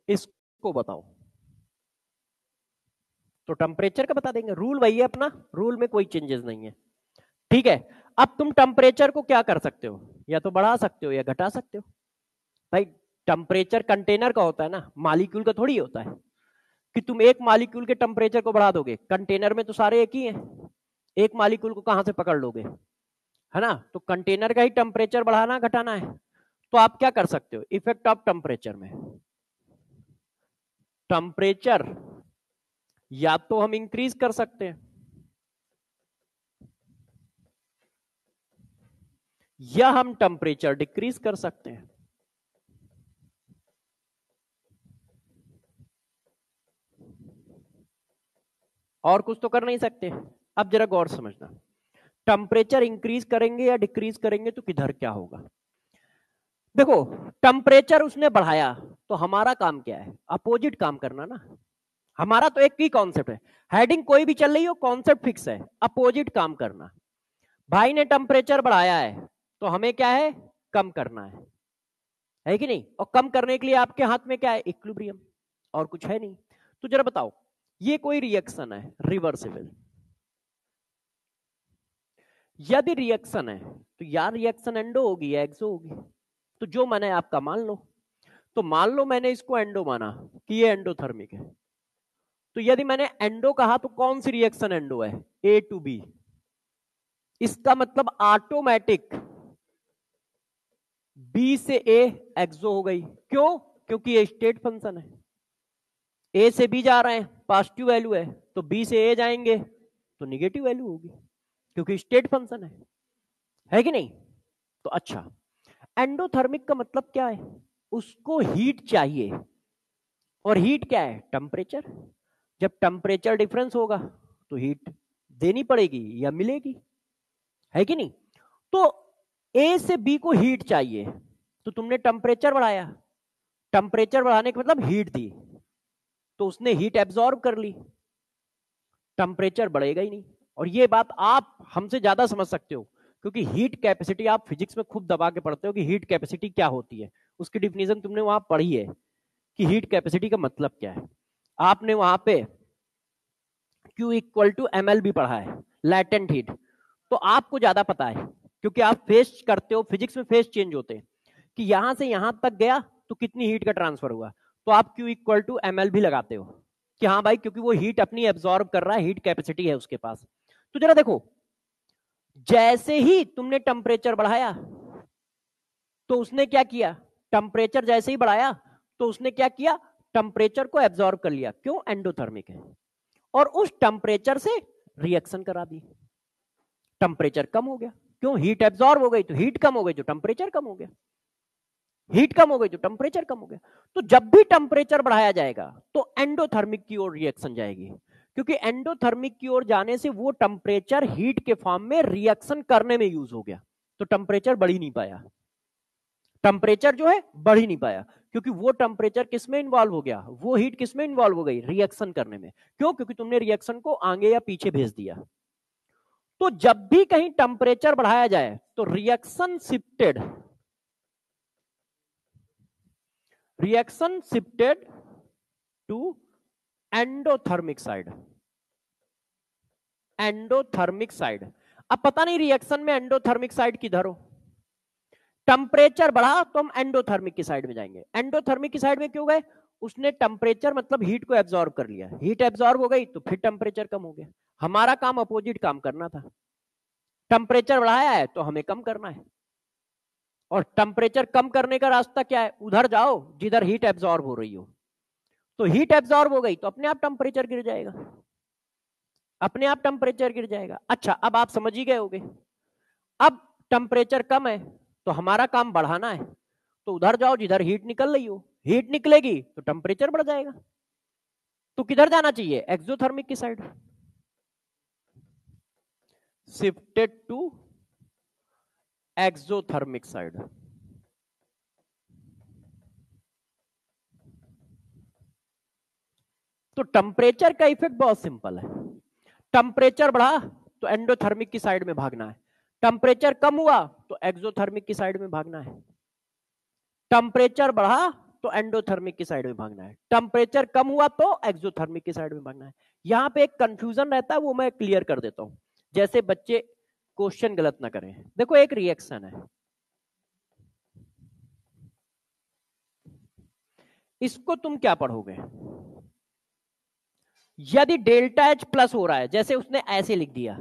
इसको बताओ। तो टेम्परेचर का बता देंगे, रूल वही है अपना, रूल में कोई चेंजेस नहीं है। ठीक है, अब तुम टेम्परेचर को क्या कर सकते हो, या तो बढ़ा सकते हो या घटा सकते हो। भाई टेम्परेचर कंटेनर का होता है ना, मालिक्यूल का थोड़ी होता है कि तुम एक मालिक्यूल के टेम्परेचर को बढ़ा दोगे। कंटेनर में तो सारे एक ही हैं, एक मालिक्यूल को कहां से पकड़ लोगे, है ना। तो कंटेनर का ही टेम्परेचर बढ़ाना घटाना है। तो आप क्या कर सकते हो इफेक्ट ऑफ टेम्परेचर में? टेम्परेचर या तो हम इंक्रीज कर सकते हैं या हम टेम्परेचर डिक्रीज कर सकते हैं। और कुछ तो कर नहीं सकते। अब जरा गौर समझना, टेम्परेचर इंक्रीज करेंगे या डिक्रीज करेंगे तो किधर क्या होगा। देखो, टेम्परेचर उसने बढ़ाया तो हमारा काम क्या है? अपोजिट काम करना ना। हमारा तो एक ही कॉन्सेप्ट है, हेडिंग कोई भी चल रही हो, कॉन्सेप्ट फिक्स है, अपोजिट काम करना। भाई ने टेम्परेचर बढ़ाया है तो हमें क्या है? कम करना है कि नहीं। और कम करने के लिए आपके हाथ में क्या है? इक्विलिब्रियम, और कुछ है नहीं। तो जरा बताओ, ये कोई रिएक्शन है रिवर्सिबल, यदि रिएक्शन है तो यार रिएक्शन एंडो होगी या एक्सो होगी। तो जो माने आपका मान लो। तो मान लो मैंने इसको एंडो माना कि ये एंडोथर्मिक है, तो यदि मैंने एंडो कहा तो कौन सी रिएक्शन एंडो है? ए टू बी। इसका मतलब ऑटोमेटिक बी से ए एक्सो हो गई। क्यों? क्योंकि ये स्टेट फंक्शन है, ए से बी जा रहे हैं, पॉजिटिव वैल्यू है, तो बी से ए जाएंगे तो निगेटिव वैल्यू होगी, क्योंकि स्टेट फंक्शन है कि नहीं। तो अच्छा, एंडोथर्मिक का मतलब क्या है? उसको हीट चाहिए, और हीट क्या है? टेम्परेचर। जब टेम्परेचर डिफरेंस होगा तो हीट देनी पड़ेगी या मिलेगी, है कि नहीं। तो ए से बी को हीट चाहिए, तो तुमने टेम्परेचर बढ़ाया, टेम्परेचर बढ़ाने का मतलब हीट दी, तो उसने हीट एब्जॉर्ब कर ली, टेम्परेचर बढ़ेगा ही नहीं। और ये बात आप हमसे ज्यादा समझ सकते हो, क्योंकि हीट कैपेसिटी आप फिजिक्स में खूब दबा के पढ़ते हो कि हीट कैपेसिटी क्या होती है, उसकी डिफिनेशन तुमने वहां पढ़ी है कि हीट कैपेसिटी का मतलब क्या है। आपने वहां पे Q इक्वल टू ML भी पढ़ा है, लैटेंट हीट, तो आपको ज्यादा पता है, क्योंकि आप फेस करते हो, फिजिक्स में फेस चेंज होते हैं कि यहां से यहां तक गया तो कितनी हीट का ट्रांसफर हुआ, तो आप Q इक्वल टू ML भी लगाते हो कि हाँ भाई, क्योंकि वो हीट अपनी एब्जॉर्ब कर रहा है, हीट कैपेसिटी है उसके पास। तो जरा देखो, जैसे ही तुमने टेम्परेचर बढ़ाया तो उसने क्या किया, टेम्परेचर जैसे ही बढ़ाया तो उसने क्या किया, टेम्परेचर को एब्जॉर्ब कर लिया, क्यों, एंडोथर्मिक है, और उस टेम्परेचर से रिएक्शन करा दी, टेम्परेचर कम हो गया, क्यों, हीट एब्जॉर्ब हो गई, तो हीट कम हो गई तो टेम्परेचर कम हो गया, हीट कम हो गई तो टेम्परेचर कम हो गया। तो जब भी टेम्परेचर बढ़ाया जाएगा तो एंडोथर्मिक की ओर रिएक्शन जाएगी, क्योंकि एंडोथर्मिक की ओर जाने से वो टेम्परेचर हीट के फॉर्म में रिएक्शन करने में यूज हो गया, तो टेम्परेचर बढ़ ही नहीं पाया, टेम्परेचर जो है बढ़ ही नहीं पाया, क्योंकि वो टेम्परेचर किस में इन्वॉल्व हो गया, वो हीट किस में इन्वॉल्व हो गई, रिएक्शन करने में, क्यों, क्योंकि तुमने रिएक्शन को आगे या पीछे भेज दिया। तो जब भी कहीं टेम्परेचर बढ़ाया जाए तो reaction shifted to endothermic side, endothermic side. अब पता नहीं रिएक्शन में एंडोथर्मिक साइड किधर हो, टेम्परेचर बढ़ा तो हम एंडोथर्मिक की साइड में जाएंगे, एंडोथर्मिक की साइड में क्यों गए, उसने टेम्परेचर मतलब हीट को एब्जॉर्ब कर लिया, हीट एब्जॉर्ब हो गई तो फिर टेम्परेचर कम हो गया, हमारा काम अपोजिट काम करना था, टेम्परेचर बढ़ाया है तो हमें कम करना है, और टेम्परेचर कम करने का रास्ता क्या है, उधर जाओ जिधर हीट एब्जॉर्ब हो रही हो, तो हीट एब्जॉर्ब हो गई तो अपने आप टेम्परेचर गिर जाएगा, अपने आप टेम्परेचर गिर जाएगा। अच्छा, अब आप समझ ही गए होंगे, अब टेम्परेचर कम है तो हमारा काम बढ़ाना है, तो उधर जाओ जिधर हीट निकल रही हो, हीट निकलेगी तो टेम्परेचर बढ़ जाएगा, तो किधर जाना चाहिए, एक्सोथर्मिक की side, shifted to exothermic side. तो टेम्परेचर का इफेक्ट बहुत सिंपल है, टेम्परेचर बढ़ा तो एंडोथर्मिक की साइड में भागना है, टेम्परेचर कम हुआ तो एक्सोथर्मिक की साइड में भागना है, टेम्परेचर बढ़ा तो एंडोथर्मिक की साइड में भागना है, टेम्परेचर कम हुआ तो एक्सोथर्मिक की साइड में भागना है। यहां पे एक कंफ्यूजन रहता है, वो मैं क्लियर कर देता हूं, जैसे बच्चे क्वेश्चन गलत ना करें। देखो, एक रिएक्शन है, इसको तुम क्या पढ़ोगे, यदि डेल्टा एच प्लस हो रहा है, जैसे उसने ऐसे लिख दिया,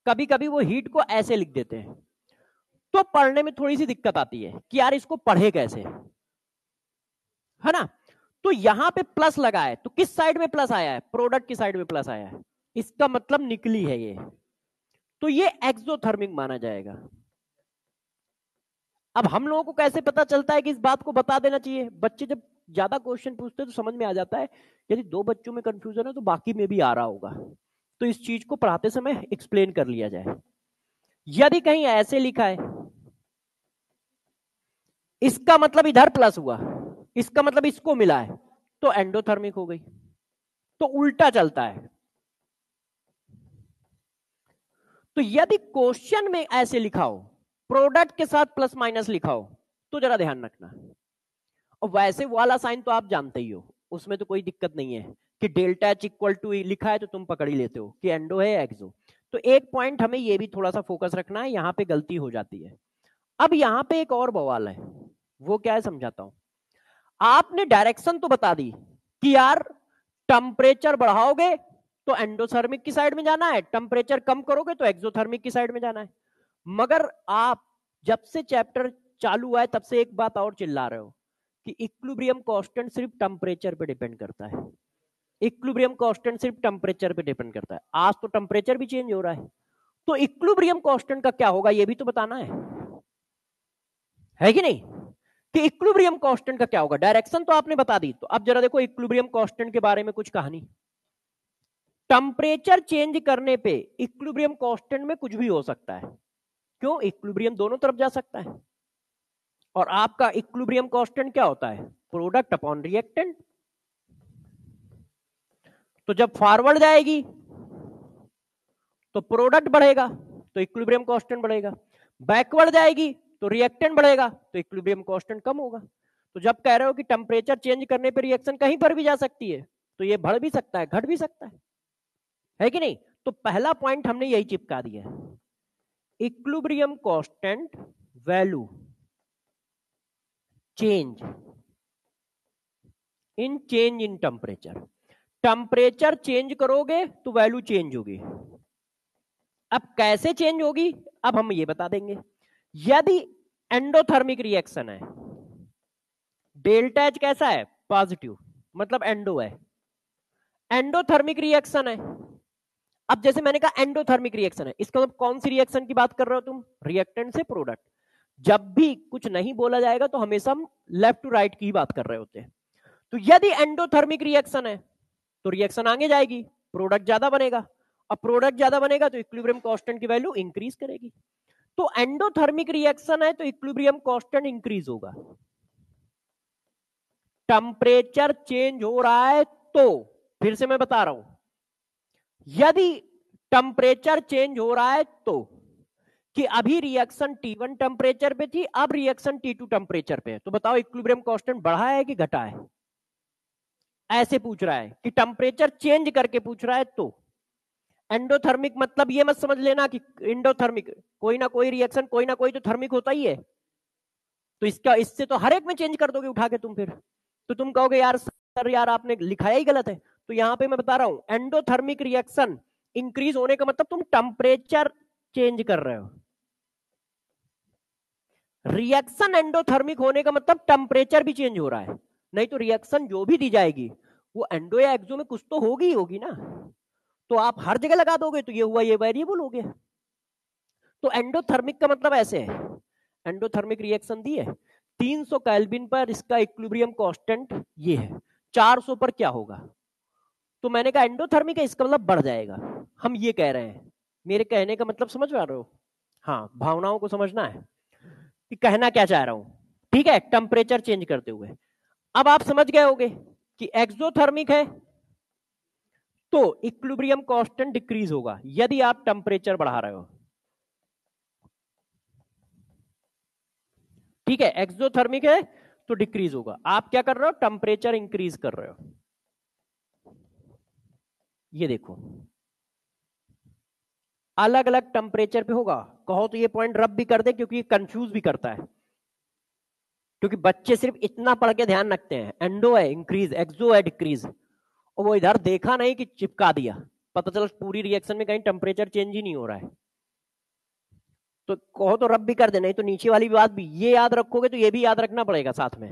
कभी कभी वो हीट को ऐसे लिख देते हैं, तो पढ़ने में थोड़ी सी दिक्कत आती है कि यार इसको पढ़े कैसे, है ना। तो यहां पे प्लस लगा है, तो किस साइड में प्लस आया है, प्रोडक्ट की साइड में प्लस आया है, इसका मतलब निकली है ये, तो ये एक्सोथर्मिक माना जाएगा। अब हम लोगों को कैसे पता चलता है कि इस बात को बता देना चाहिए, बच्चे जब ज्यादा क्वेश्चन पूछते हैं तो समझ में आ जाता है, यदि दो बच्चों में कंफ्यूजन है तो बाकी में भी आ रहा होगा, तो इस चीज को पढ़ाते समय एक्सप्लेन कर लिया जाए। यदि कहीं ऐसे लिखा है, इसका मतलब इधर प्लस हुआ, इसका मतलब इसको मिला है, तो एंडोथर्मिक हो गई, तो उल्टा चलता है। तो यदि क्वेश्चन में ऐसे लिखा हो, प्रोडक्ट के साथ प्लस माइनस लिखा हो, तो जरा ध्यान रखना। और वैसे वाला साइन तो आप जानते ही हो, उसमें तो कोई दिक्कत नहीं है कि डेल्टा एच इक्वल टू लिखा है तो तुम पकड़ ही लेते हो कि एंडो है एक्सो। तो एक पॉइंट हमें ये भी थोड़ा सा फोकस रखना है, यहां पे गलती हो जाती है। अब यहां पे एक और बवाल है, वो क्या है समझाता हूं। आपने डायरेक्शन तो बता दी कि यार टेम्परेचर बढ़ाओगे तो एंडोथर्मिक की साइड में जाना है, टेम्परेचर कम करोगे तो एक्सोथर्मिक की साइड में जाना है, मगर आप जब से चैप्टर चालू हुआ है तब से एक बात और चिल्ला रहे हो कि इक्विलिब्रियम कांस्टेंट सिर्फ टेम्परेचर पे डिपेंड करता है, इक्विलिब्रियम कांस्टेंट सिर्फ टेम्परेचर पे डिपेंड करता है। आज तो टेम्परेचर भी चेंज हो रहा है, तो इक्विलिब्रियम कांस्टेंट का क्या होगा ये भी तो बताना है कि नहीं, कि इक्विलिब्रियम कांस्टेंट का क्या होगा। डायरेक्शन तो आपने बता दी, तो अब जरा देखो इक्विलिब्रियम कांस्टेंट के बारे में कुछ कहानी। टेम्परेचर चेंज करने पे इक्विलिब्रियम कांस्टेंट में कुछ भी हो सकता है। क्यों? इक्विलिब्रियम दोनों तरफ जा सकता है। और आपका इक्विलिब्रियम कांस्टेंट क्या होता है? Product upon reactant. तो जब फॉरवर्ड जाएगी तो प्रोडक्ट बढ़ेगा तो इक्विलिब्रियम कांस्टेंट बढ़ेगा, बैकवर्ड जाएगी तो रिएक्टेंट बढ़ेगा तो इक्विलिब्रियम कांस्टेंट कम होगा। तो जब कह रहे हो कि टेम्परेचर चेंज करने पर रिएक्शन कहीं पर भी जा सकती है, तो ये बढ़ भी सकता है, घट भी सकता है कि नहीं? तो पहला पॉइंट हमने यही चिपका दिया, equilibrium constant value change in temperature. Temperature change करोगे तो वैल्यू चेंज होगी। अब कैसे चेंज होगी अब हम ये बता देंगे। यदि एंडोथर्मिक रिएक्शन है, डेल्टा एच कैसा है? पॉजिटिव, मतलब एंडो है। एंडोथर्मिक रिएक्शन है, अब जैसे मैंने कहा एंडोथर्मिक रिएक्शन है, इसका मतलब कौन सी रिएक्शन की बात कर रहे हो तुम? रिएक्टेंट से प्रोडक्ट। जब भी कुछ नहीं बोला जाएगा तो हमेशा हम लेफ्ट टू राइट की बात कर रहे होते हैं। तो यदि एंडोथर्मिक रिएक्शन है तो रिएक्शन आगे जाएगी, प्रोडक्ट ज्यादा बनेगा, अब प्रोडक्ट ज्यादा बनेगा तो इक्विलिब्रियम कांस्टेंट की वैल्यू इंक्रीज करेगी। तो एंडोथर्मिक रिएक्शन है तो इक्विलिब्रियम कांस्टेंट इंक्रीज होगा। टेम्परेचर चेंज हो रहा है तो, फिर से मैं बता रहा हूं, यदि टेम्परेचर चेंज हो रहा है तो, कि अभी रिएक्शन T1 टेम्परेचर पे थी, अब रिएक्शन T2 टेम्परेचर पे है, तो बताओ इक्विलिब्रियम कांस्टेंट बढ़ा है कि घटा है? ऐसे पूछ रहा है कि टेम्परेचर चेंज करके पूछ रहा है। तो एंडोथर्मिक मतलब ये मत समझ लेना कि एंडोथर्मिक, कोई ना कोई रिएक्शन कोई ना कोई तो थर्मिक होता ही है, तो इसका इससे तो हर एक में चेंज कर दोगे उठा के तुम। फिर तो तुम कहोगे यार सर यार आपने लिखाया ही गलत है। तो यहां पे मैं बता रहा हूं एंडोथर्मिक रिएक्शन इंक्रीज होने का मतलब तुम टेम्परेचर चेंज कर रहे हो। रिएक्शन एंडोथर्मिक होने का मतलब टेम्परेचर भी चेंज हो रहा है, नहीं तो रिएक्शन जो भी दी जाएगी वो एंडो या एक्सो में कुछ तो होगी ही होगी ना। तो आप हर जगह लगा दोगे तो ये हुआ, ये वेरिएबल हो गया। तो एंडोथर्मिक का मतलब ऐसे है, एंडोथर्मिक रिएक्शन दी है 300 केल्विन पर, इसका इक्विलिब्रियम कांस्टेंट ये है, 400 पर क्या होगा? तो मैंने कहा एंडोथर्मिक है, इसका मतलब बढ़ जाएगा। हम ये कह रहे हैं, मेरे कहने का मतलब समझ पा रहे हो? हाँ, भावनाओं को समझना है कि कहना क्या चाह रहा हूं, ठीक है? टेम्परेचर चेंज करते हुए अब आप समझ गए होंगे कि एक्सोथर्मिक है तो इक्विलिब्रियम कांस्टेंट डिक्रीज होगा यदि आप टेम्परेचर बढ़ा रहे हो, ठीक है? एक्सोथर्मिक है तो डिक्रीज होगा। आप क्या कर रहे हो? टेम्परेचर इंक्रीज कर रहे हो। ये देखो अलग अलग टेम्परेचर पे होगा। कहो तो ये पॉइंट रब भी कर दे क्योंकि ये कंफ्यूज भी करता है, क्योंकि बच्चे सिर्फ इतना पढ़ के ध्यान रखते हैं एंडो है इंक्रीज, एक्सो है डिक्रीज, और वो इधर देखा नहीं कि चिपका दिया, पता चला पूरी रिएक्शन में कहीं टेम्परेचर चेंज ही नहीं हो रहा है। तो कहो तो रब भी कर दे, नहीं तो नीचे वाली बात भी ये याद रखोगे तो ये भी याद रखना पड़ेगा साथ में।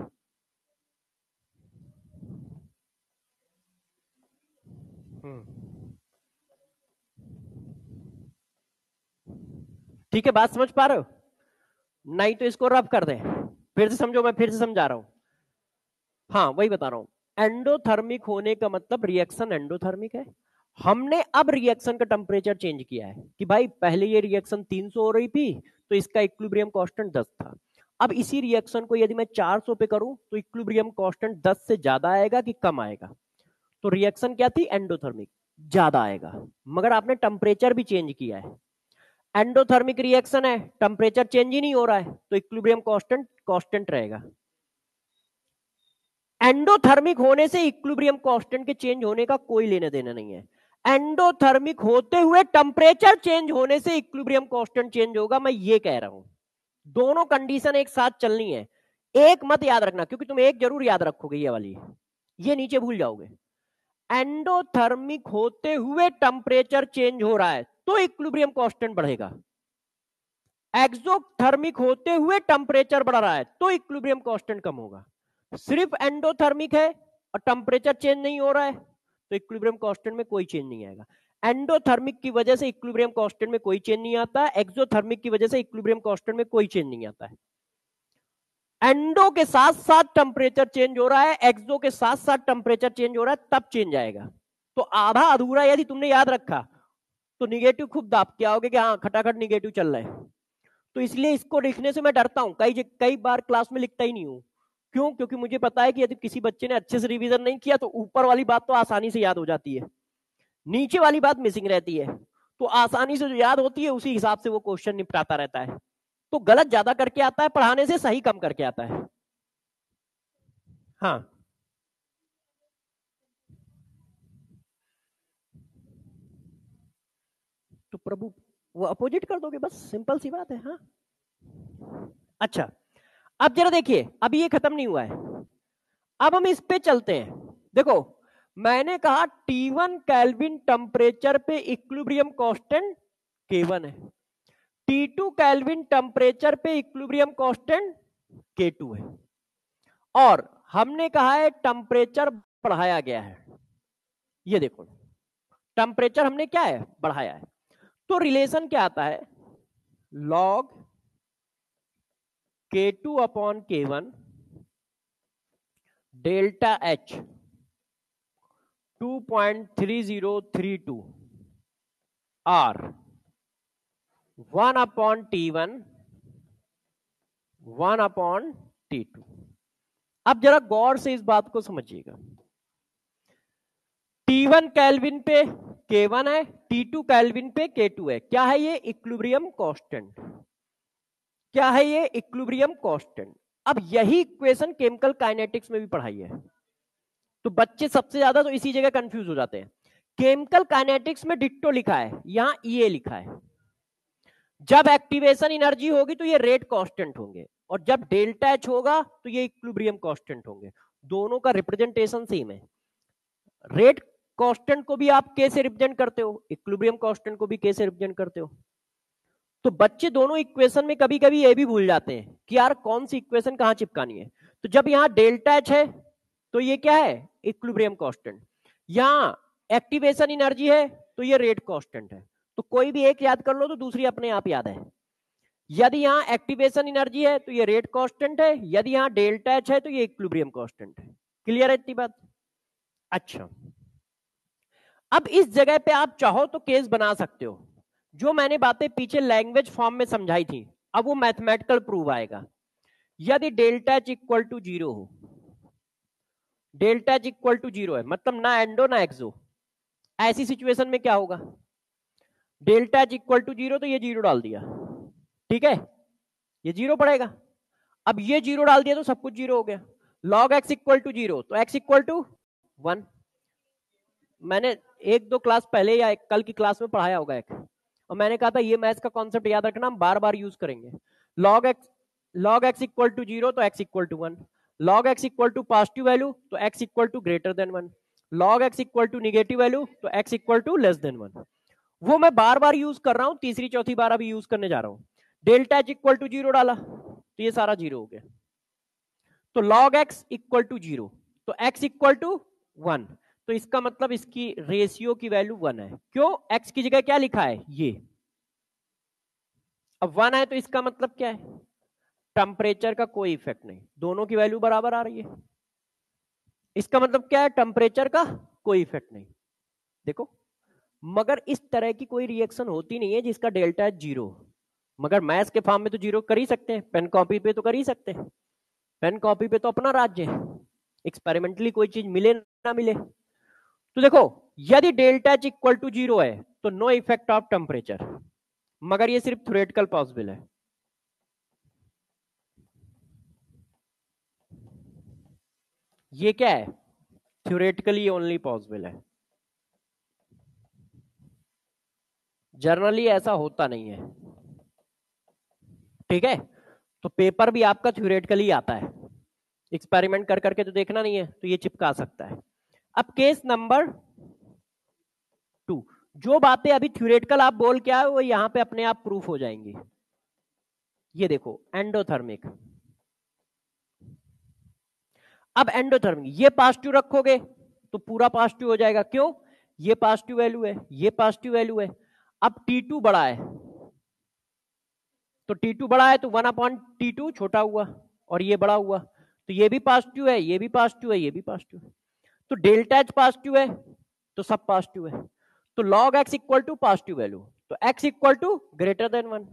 ठीक है, बात समझ पा रहे हो? नहीं तो इसको रब कर दे, फिर से समझो, मैं फिर से समझा रहा हूं। हाँ वही बता रहा हूं, एंडोथर्मिक होने का मतलब रिएक्शन एंडोथर्मिक है। हमने अब रिएक्शन का टेम्परेचर चेंज किया है कि भाई पहले ये रिएक्शन 300 हो रही थी तो इसका इक्विलिब्रियम कांस्टेंट 10 था, अब इसी रिएक्शन को यदि मैं 400 पे करूं तो इक्विलिब्रियम कांस्टेंट 10 से ज्यादा आएगा कि कम आएगा? तो रिएक्शन क्या थी? एंडोथर्मिक, ज्यादा आएगा, मगर आपने टेम्परेचर भी चेंज किया है। एंडोथर्मिक रिएक्शन है, टेम्परेचर चेंज ही नहीं हो रहा है तो इक्विलिब्रियम कांस्टेंट कांस्टेंट रहेगा। एंडोथर्मिक होने से इक्विलिब्रियम कांस्टेंट के चेंज होने का कोई लेना देना नहीं है। एंडोथर्मिक होते हुए टेम्परेचर चेंज होने से इक्विलिब्रियम कांस्टेंट चेंज होगा, मैं ये कह रहा हूं। दोनों कंडीशन एक साथ चलनी है, एक मत याद रखना, क्योंकि तुम एक जरूर याद रखोगे ये वाली, ये नीचे भूल जाओगे। एंडोथर्मिक होते हुए टेम्परेचर चेंज हो रहा है तो इक्विलिब्रियम कांस्टेंट बढ़ेगा, एक्सोथर्मिक होते हुए टेम्परेचर बढ़ रहा है तो इक्विलिब्रियम कांस्टेंट कम होगा। सिर्फ एंडोथर्मिक है और टेम्परेचर चेंज नहीं हो रहा है तो इक्विलिब्रियम कांस्टेंट में कोई चेंज नहीं आएगा। एंडोथर्मिक की वजह से इक्विलिब्रियम कांस्टेंट में कोई चेंज नहीं आता, एक्सोथर्मिक की वजह से इक्विलिब्रियम कांस्टेंट में कोई चेंज नहीं आता है। एंडो के साथ साथ टेम्परेचर चेंज हो रहा है, एक्सो के साथ साथ टेम्परेचर चेंज हो रहा है, तब चेंज आएगा। तो आधा अधूरा यदि तुमने याद रखा तो निगेटिव खूब दाब के आओगे कि हाँ खटाखट निगेटिव चल रहा है। तो इसलिए इसको लिखने से मैं डरता हूं, कई बार क्लास में लिखता ही नहीं हूं। क्यों? क्योंकि मुझे पता है कि यदि किसी बच्चे ने अच्छे से रिवीजन नहीं किया तो ऊपर वाली बात तो आसानी से याद हो जाती है, नीचे वाली बात मिसिंग रहती है। तो आसानी से जो याद होती है उसी हिसाब से वो क्वेश्चन निपटाता रहता है। तो गलत ज्यादा करके आता है पढ़ाने से, सही कम करके आता है। हाँ, तो प्रभु वो अपोजिट कर दोगे, बस सिंपल सी बात है। हाँ, अच्छा, अब जरा देखिए, अभी ये खत्म नहीं हुआ है, अब हम इस पे चलते हैं। देखो, मैंने कहा T1 केल्विन टेम्परेचर पे इक्विलिब्रियम कांस्टेंट K1 है, T2 केल्विन टेम्परेचर पे इक्विलिब्रियम कांस्टेंट K2 है, और हमने कहा है टेम्परेचर बढ़ाया गया है। ये देखो, टेम्परेचर हमने क्या है, बढ़ाया है। तो रिलेशन क्या आता है, log K2 upon K1 delta H 2.3032 R 1 अपॉन T1 1 अपॉन T2। अब जरा गौर से इस बात को समझिएगा, T1 केल्विन पे K1 है, T2 केल्विन पे K2 है। क्या है ये? Equilibrium constant. क्या है ये? Equilibrium constant. अब यही इक्वेशन केमिकल काइनेटिक्स में भी पढ़ाई है, तो बच्चे सबसे ज्यादा तो इसी जगह कंफ्यूज हो जाते हैं। केमिकल काइनेटिक्स में डिट्टो लिखा है, यहां EA लिखा है। जब एक्टिवेशन एनर्जी होगी तो ये रेट कांस्टेंट होंगे, और जब डेल्टा H होगा तो ये इक्विलिब्रियम कांस्टेंट होंगे। दोनों का रिप्रेजेंटेशन सेम है। रेट कांस्टेंट को भी आप K से रिप्रेजेंट करते हो, इक्विलिब्रियम कांस्टेंट को भी K से रिप्रेजेंट करते हो। तो बच्चे दोनों इक्वेशन में कभी कभी ये भी भूल जाते हैं कि यार कौन सी इक्वेशन कहां चिपकानी है। तो जब यहां डेल्टा H है तो ये क्या है? Equilibrium constant. यहां एक्टिवेशन एनर्जी है तो ये रेट कांस्टेंट है। तो कोई भी एक याद कर लो तो दूसरी अपने आप याद है। यदि यहां एक्टिवेशन एनर्जी है तो ये रेट कांस्टेंट है, यदि यहां डेल्टा H है तो ये इक्विलिब्रियम कांस्टेंट है। क्लियर है इतनी बात? अच्छा, अब इस जगह पे आप चाहो तो केस बना सकते हो। जो मैंने बातें पीछे लैंग्वेज फॉर्म में समझाई थी, अब वो मैथमेटिकल प्रूव आएगा। यदि डेल्टा H इक्वल टू 0 हो, डेल्टा H इक्वल टू 0 है, मतलब ना एंडो ना एक्सो, ऐसी सिचुएशन में क्या होगा? डेल्टा H इक्वल टू 0 तो ये 0 डाल दिया, ठीक है, ये 0 पड़ेगा। अब ये 0 डाल दिया तो सब कुछ 0 हो गया। log x इक्वल टू 0 तो x इक्वल टू 1। मैंने एक दो क्लास पहले या कल की क्लास में पढ़ाया होगा एक, और मैंने कहा था ये मैथ्स का कॉन्सेप्ट याद रखना, हम बार बार यूज करेंगे। log x इक्वल टू 0 तो x equal to 1, log x equal to positive value तो x equal to greater than 1, log x equal to negative value तो x equal to less than 1। वो मैं बार बार यूज कर रहा हूं, तीसरी चौथी बार अभी यूज करने जा रहा हूं। डेल्टा H इक्वल टू 0 डाला तो ये सारा 0 हो गया। तो log x इक्वल टू 0 तो x इक्वल टू 1, तो इसका मतलब इसकी रेशियो की वैल्यू 1 है। क्यों? x की जगह क्या लिखा है? ये। अब 1 है तो इसका मतलब क्या है? टेम्परेचर का कोई इफेक्ट नहीं, दोनों की वैल्यू बराबर आ रही है। इसका मतलब क्या है? टेम्परेचर का कोई इफेक्ट नहीं। देखो, मगर इस तरह की कोई रिएक्शन होती नहीं है जिसका डेल्टा H 0, मगर मैथ्स के फॉर्म में तो 0 कर ही सकते हैं, पेन कॉपी पे तो कर ही सकते हैं। पेन कॉपी पे तो अपना राज्य है, एक्सपेरिमेंटली कोई चीज मिले ना मिले। तो देखो, यदि डेल्टा H इक्वल टू 0 है तो नो इफेक्ट ऑफ टेम्परेचर, मगर ये सिर्फ थ्योरेटिकल पॉसिबल है। ये क्या है? थ्योरेटिकली ओनली पॉसिबल है, जर्नली ऐसा होता नहीं है, ठीक है। तो पेपर भी आपका थ्योरेटिकली आता है, एक्सपेरिमेंट कर करके तो देखना नहीं है, तो ये चिपका सकता है। अब केस नंबर 2, जो बातें अभी थ्योरेटिकल आप बोल के आए वो यहां पे अपने आप प्रूफ हो जाएंगी। ये देखो, एंडोथर्मिक। अब एंडोथर्मिक, ये पॉजिटिव रखोगे तो पूरा पॉजिटिव हो जाएगा। क्यों? ये पॉजिटिव वैल्यू है, ये पॉजिटिव वैल्यू है। अब T2 बड़ा है तो T2 बड़ा है तो 1 अपॉन T2 छोटा हुआ, और ये बड़ा हुआ तो ये भी पॉजिटिव है, ये भी पॉजिटिव है, ये भी पॉजिटिव है। तो डेल्टा H पॉजिटिव है तो सब पॉजिटिव है, तो log x equal to positive value, तो x equal to greater than 1।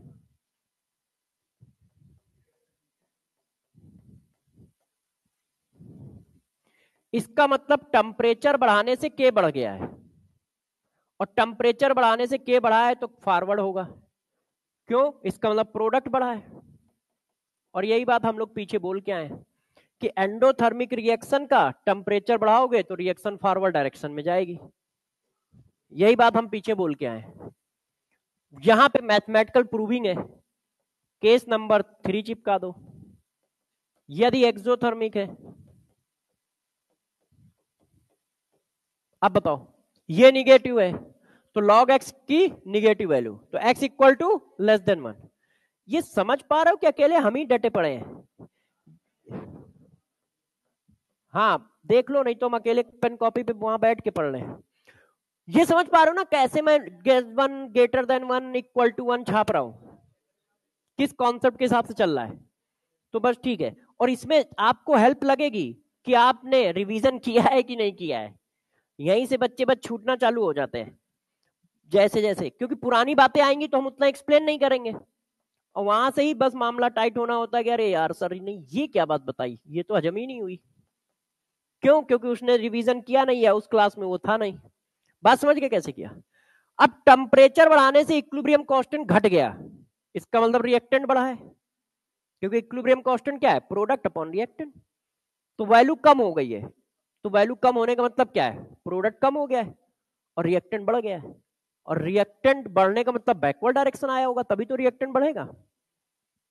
इसका मतलब टेम्परेचर बढ़ाने से k बढ़ गया है, और टेम्परेचर बढ़ाने से k बढ़ा है तो फॉरवर्ड होगा। क्यों? इसका मतलब प्रोडक्ट बढ़ा है। और यही बात हम लोग पीछे बोल के आए हैं कि एंडोथर्मिक रिएक्शन का टेम्परेचर बढ़ाओगे तो रिएक्शन फॉरवर्ड डायरेक्शन में जाएगी। यही बात हम पीछे बोल के आए हैं। यहां पे मैथमेटिकल प्रूविंग है, केस नंबर 3 चिपका दो। यदि एक्सोथर्मिक है, अब बताओ ये निगेटिव है तो log x की निगेटिव वैल्यू, तो x equal to less than 1। ये समझ पा रहे हो कि अकेले हम ही डटे पड़े हैं? हाँ देख लो, नहीं तो हम अकेले पेन कॉपी पे वहां बैठ के पढ़ रहे हैं। ये समझ पा रहे हो ना कैसे मैं one greater than 1 equal to 1 छाप रहा हूं, किस कॉन्सेप्ट के हिसाब से चल रहा है? तो बस ठीक है। और इसमें आपको हेल्प लगेगी कि आपने रिवीजन किया है कि नहीं किया है। यहीं से बच्चे बस छूटना चालू हो जाते हैं जैसे जैसे, क्योंकि पुरानी बातें आएंगी तो हम उतना एक्सप्लेन नहीं करेंगे, और वहां से ही बस मामला टाइट होना होता है कि अरे यार सर ने ये क्या बात बताई, ये तो हजम ही नहीं हुई। क्यों? क्योंकि उसने रिवीजन किया नहीं है, उस क्लास में वो था नहीं। बात समझ के कैसे किया? अब टेम्परेचर बढ़ाने से इक्विलिब्रियम कांस्टेंट घट गया, इसका मतलब रिएक्टेंट बढ़ा है, क्योंकि इक्विलिब्रियम कांस्टेंट क्या है? Product upon reactant. तो वैल्यू कम हो गई है, तो वैल्यू कम होने का मतलब क्या है? प्रोडक्ट कम हो गया है और रिएक्टेंट बढ़ गया है, और रिएक्टेंट बढ़ने का मतलब बैकवर्ड डायरेक्शन आया होगा, तभी तो रिएक्टेंट बढ़ेगा,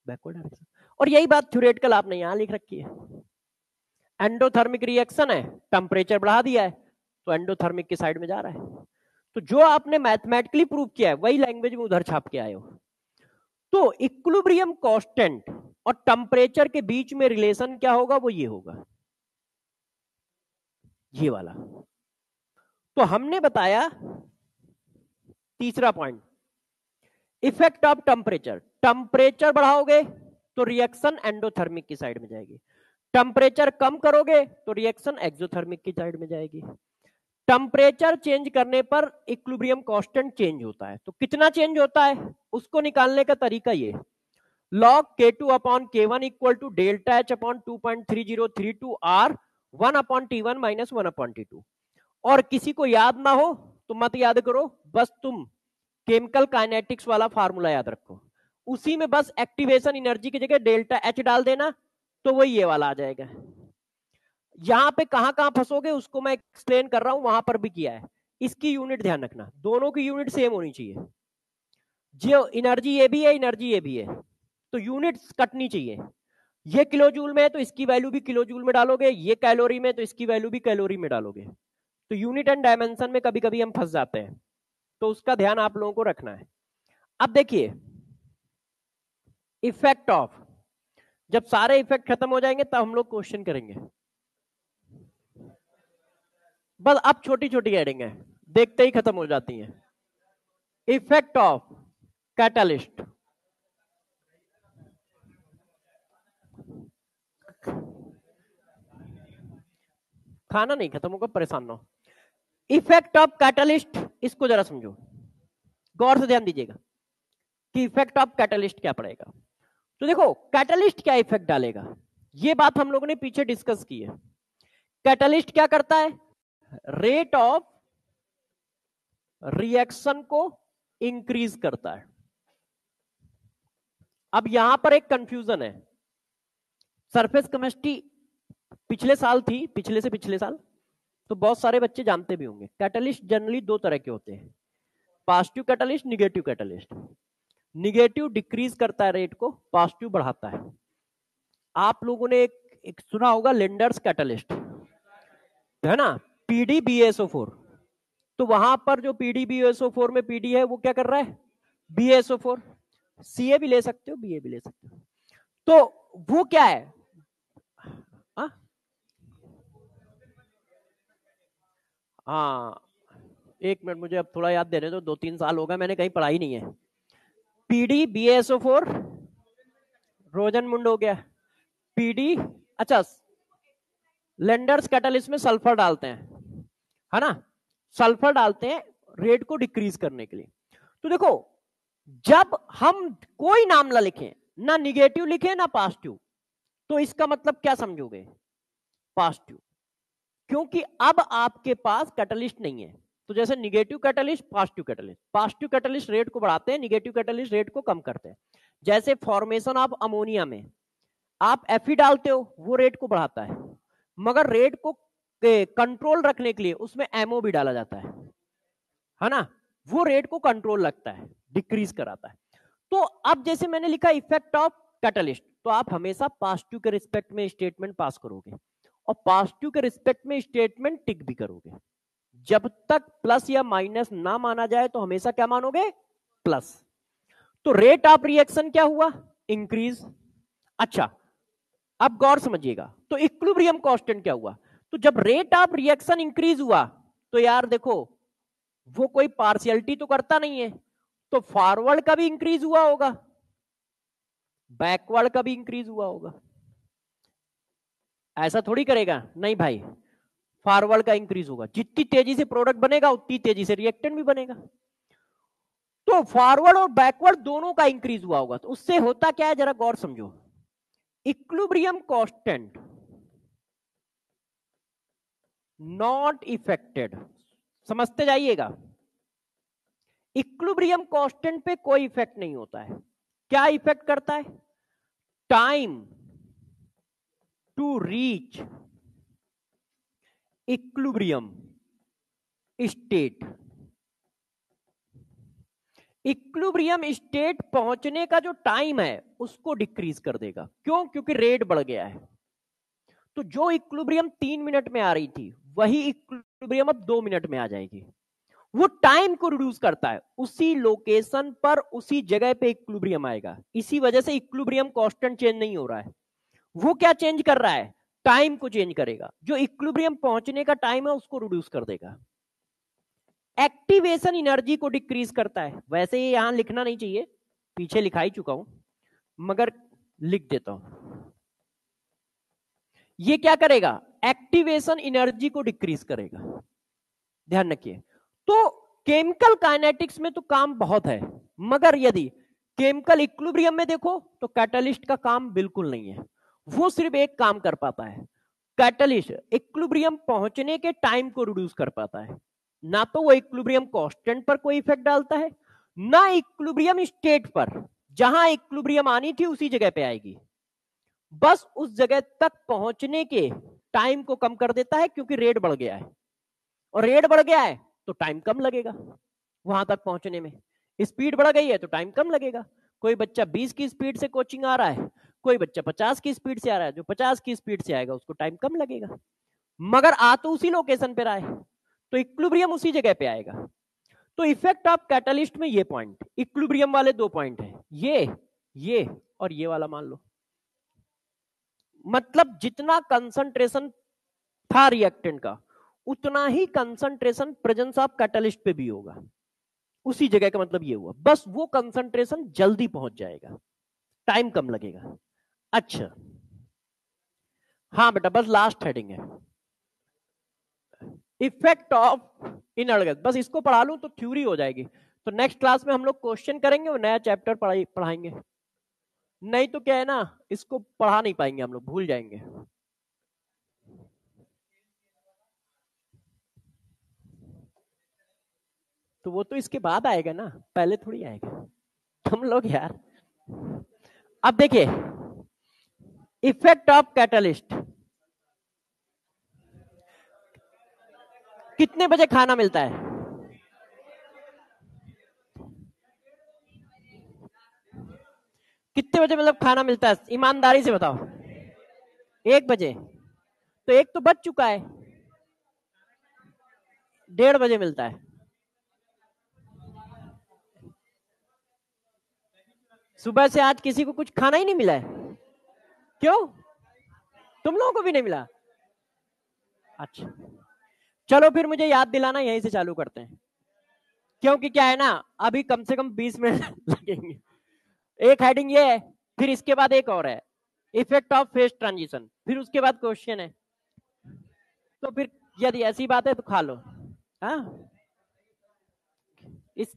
बैकवर्ड डायरेक्शन। और यही बात थ्योरेटिकल आपने यहां लिख रखी है। एंडोथर्मिक रिएक्शन है, टेम्परेचर बढ़ा दिया है तो एंडोथर्मिक की साइड में जा रहा है। तो जो आपने मैथमेटिकली प्रूव किया है वही लैंग्वेज में उधर छाप के आए हो। तो इक्विलिब्रियम कांस्टेंट और टेम्परेचर के बीच में रिलेशन क्या होगा? वो ये होगा, ये वाला। तो हमने बताया तीसरा point, effect of temperature. Temperature बढ़ाओगे तो रिएक्शन एंडोथर्मिक की साइड में जाएगी, टेम्परेचर कम करोगे तो रिएक्शन एक्सोथर्मिक की साइड में जाएगी। टेम्परेचर चेंज करने पर इक्विलिब्रियम कांस्टेंट चेंज होता है, तो कितना चेंज होता है उसको निकालने का तरीका ये, log K2 upon K1 equal to delta H upon 2.3032 R 1 अपॉन T1 माइनस 1 अपॉन T2। और किसी को याद ना हो तो मत याद करो, बस तुम केमिकल काइनेटिक्स वाला फार्मूला याद रखो, उसी में बस एक्टिवेशन एनर्जी की जगह डेल्टा H डाल देना, तो वही ये वाला आ जाएगा। यहां पे कहां कहां फंसोगे उसको मैं एक्सप्लेन कर रहा हूं, वहां पर भी किया है। इसकी यूनिट ध्यान रखना, दोनों की यूनिट सेम होनी चाहिए। जो एनर्जी ये भी है, एनर्जी ये भी है, तो यूनिट्स कटनी चाहिए। ये किलो जूल में है तो इसकी वैल्यू भी किलो जूल में डालोगे, ये कैलोरी में तो इसकी वैल्यू भी कैलोरी में डालोगे। तो यूनिट एंड डायमेंशन में कभी कभी हम फंस जाते हैं, तो उसका ध्यान आप लोगों को रखना है। अब देखिए इफेक्ट ऑफ, जब सारे इफेक्ट खत्म हो जाएंगे तब हम लोग क्वेश्चन करेंगे। बस अब छोटी छोटी एडिंग है, देखते ही खत्म हो जाती है। इफेक्ट ऑफ कैटलिस्ट, खाना नहीं खत्म होगा, परेशान ना हो। इफेक्ट ऑफ कैटलिस्ट, इसको जरा समझो, गौर से ध्यान दीजिएगा कि इफेक्ट ऑफ कैटलिस्ट क्या पड़ेगा। तो देखो कैटलिस्ट क्या इफेक्ट डालेगा, ये बात हम लोगों ने पीछे डिस्कस की है। कैटलिस्ट क्या करता है? रेट ऑफ रिएक्शन को इंक्रीज करता है। अब यहां पर एक कंफ्यूजन है, सरफेस केमिस्ट्री पिछले साल थी, पिछले से पिछले साल, तो बहुत सारे बच्चे जानते भी होंगे। कैटलिस्ट जनरली दो तरह के होते हैं, positive catalyst, negative catalyst. Negative decrease करता है रेट को, पॉजिटिव बढ़ाता है। आप लोगों ने एक सुना होगा लिंडर्स कैटलिस्ट, है ना, PdBSO4। तो वहां पर जो PdBSO4 में PD है वो क्या कर रहा है? BSO4। CA भी ले सकते हो, BA भी ले सकते हो। तो वो क्या है? हाँ एक मिनट, मुझे अब थोड़ा याद देने दो, 2-3 साल हो गए मैंने कहीं पढ़ाई नहीं है। PdBSO4 रोजनमुंड हो गया, PD, अच्छा लेंडर्स कैटलिस्ट में सल्फर डालते हैं, है ना, सल्फर डालते हैं रेट को डिक्रीज करने के लिए। तो देखो जब हम कोई नाम ना लिखें, ना निगेटिव लिखें ना पॉजिटिव, तो इसका मतलब क्या समझोगे? पॉजिटिव, क्योंकि अब आपके पास कैटलिस्ट नहीं है। तो जैसे negative catalyst, positive catalyst, positive catalyst rate को बढ़ाते हैं, निगेटिव कैटलिस्ट रेट को कम करते हैं। जैसे फॉर्मेशन ऑफ अमोनिया में आप Fe डालते हो, वो रेट को बढ़ाता है, मगर रेट को कंट्रोल रखने के लिए उसमें MO भी डाला जाता है ना, वो रेट को कंट्रोल रखता है, डिक्रीज कराता है। तो अब जैसे मैंने लिखा इफेक्ट ऑफ कैटलिस्ट, तो आप हमेशा पॉजिटिव के रिस्पेक्ट में स्टेटमेंट पास करोगे और पॉजिटिव के रिस्पेक्ट में स्टेटमेंट टिक भी करोगे। जब तक प्लस या माइनस ना माना जाए तो हमेशा क्या मानोगे? प्लस। तो रेट ऑफ रिएक्शन क्या हुआ? इंक्रीज। अच्छा अब गौर समझिएगा, तो इक्विलिब्रियम कांस्टेंट क्या हुआ? तो जब रेट ऑफ रिएक्शन इंक्रीज हुआ तो यार देखो वो कोई पार्शियलिटी तो करता नहीं है, तो फॉरवर्ड का भी इंक्रीज हुआ होगा, बैकवर्ड का भी इंक्रीज हुआ होगा। ऐसा थोड़ी करेगा, नहीं भाई, फॉरवर्ड का इंक्रीज होगा। जितनी तेजी से प्रोडक्ट बनेगा उतनी तेजी से रिएक्टेंट भी बनेगा। तो फॉरवर्ड और बैकवर्ड दोनों का इंक्रीज हुआ होगा। तो उससे होता क्या है, जरा गौर समझो। इक्विलिब्रियम कांस्टेंट नॉट इफेक्टेड, समझते जाइएगा। इक्विलिब्रियम कांस्टेंट पे कोई इफेक्ट नहीं होता है। क्या इफेक्ट करता है? Time to reach equilibrium state. Equilibrium state पहुंचने का जो टाइम है उसको डिक्रीज कर देगा। क्यों? क्योंकि रेट बढ़ गया है। तो जो इक्विलिब्रियम 3 मिनट में आ रही थी वही इक्विलिब्रियम अब 2 मिनट में आ जाएगी। वो टाइम को रिड्यूस करता है, उसी लोकेशन पर उसी जगह पे इक्विलिब्रियम आएगा। इसी वजह से इक्विलिब्रियम कांस्टेंट चेंज नहीं हो रहा है। वो क्या चेंज कर रहा है? टाइम को चेंज करेगा। जो इक्विलिब्रियम पहुंचने का टाइम है उसको रिड्यूस कर देगा। एक्टिवेशन एनर्जी को डिक्रीज करता है। वैसे ये यहां लिखना नहीं चाहिए, पीछे लिखा ही चुका हूं, मगर लिख देता हूं। ये क्या करेगा? एक्टिवेशन एनर्जी को डिक्रीज करेगा। ध्यान रखिए। तो केमिकल काइनेटिक्स में तो काम बहुत है, मगर यदि केमिकल इक्विलिब्रियम में देखो तो कैटलिस्ट का काम बिल्कुल नहीं है। वो सिर्फ एक काम कर पाता है, कैटलिस्ट इक्विलिब्रियम पहुंचने के टाइम को रिड्यूस कर पाता है। ना तो वो इक्विलिब्रियम कांस्टेंट पर कोई इफेक्ट डालता है, ना इक्विलिब्रियम स्टेट पर। जहां इक्विलिब्रियम आनी थी उसी जगह पे आएगी, बस उस जगह तक पहुंचने के टाइम को कम कर देता है, क्योंकि रेट बढ़ गया है। और रेट बढ़ गया है तो टाइम कम लगेगा वहां तक पहुंचने में। स्पीड बढ़ गई है तो टाइम कम लगेगा। कोई बच्चा 20 की स्पीड से कोचिंग आ रहा है, कोई बच्चा 50 की स्पीड से आ रहा है, जो 50 की स्पीड से आएगा उसको टाइम कम लगेगा, मगर आ तो उसी लोकेशन पे रहा है, तो इक्विलिब्रियम उसी जगह पे आएगा। तो इफेक्ट ऑफ कैटलिस्ट में ये पॉइंट, इक्विलिब्रियम वाले 2 पॉइंट है, ये और ये वाला मान लो। मतलब जितना कंसंट्रेशन था रिएक्टेंट का उतना ही कंसंट्रेशन प्रेजेंस ऑफ कैटलिस्ट पे भी होगा, उसी जगह का मतलब ये हुआ। बस वो कंसंट्रेशन जल्दी पहुंच जाएगा, टाइम कम लगेगा। अच्छा हाँ बेटा, बस लास्ट हेडिंग है इफेक्ट ऑफ इनर्ट। बस इसको पढ़ा लूं तो थ्योरी हो जाएगी। तो नेक्स्ट क्लास में हम लोग क्वेश्चन करेंगे और नया चैप्टर पढ़ाएंगे। नहीं तो क्या है ना, इसको पढ़ा नहीं पाएंगे हम लोग, भूल जाएंगे। तो वो तो इसके बाद आएगा ना, पहले थोड़ी आएगा। हम लोग यार, अब देखिए इफेक्ट ऑफ कैटलिस्ट। कितने बजे खाना मिलता है? कितने बजे मतलब खाना मिलता है, ईमानदारी से बताओ। 1 बजे? तो एक तो बज चुका है, 1:30 बजे मिलता है। सुबह से आज किसी को कुछ खाना ही नहीं मिला है? क्यों, तुम लोगों को भी नहीं मिला? अच्छा चलो फिर मुझे याद दिलाना, यहीं से चालू करते हैं। क्योंकि क्या है ना, अभी कम से कम 20 मिनट लगेंगे। एक हेडिंग ये है, फिर इसके बाद एक और है इफेक्ट ऑफ फेज ट्रांजिशन, फिर उसके बाद क्वेश्चन है। तो फिर यदि ऐसी बात है तो खा लो। हाँ, इस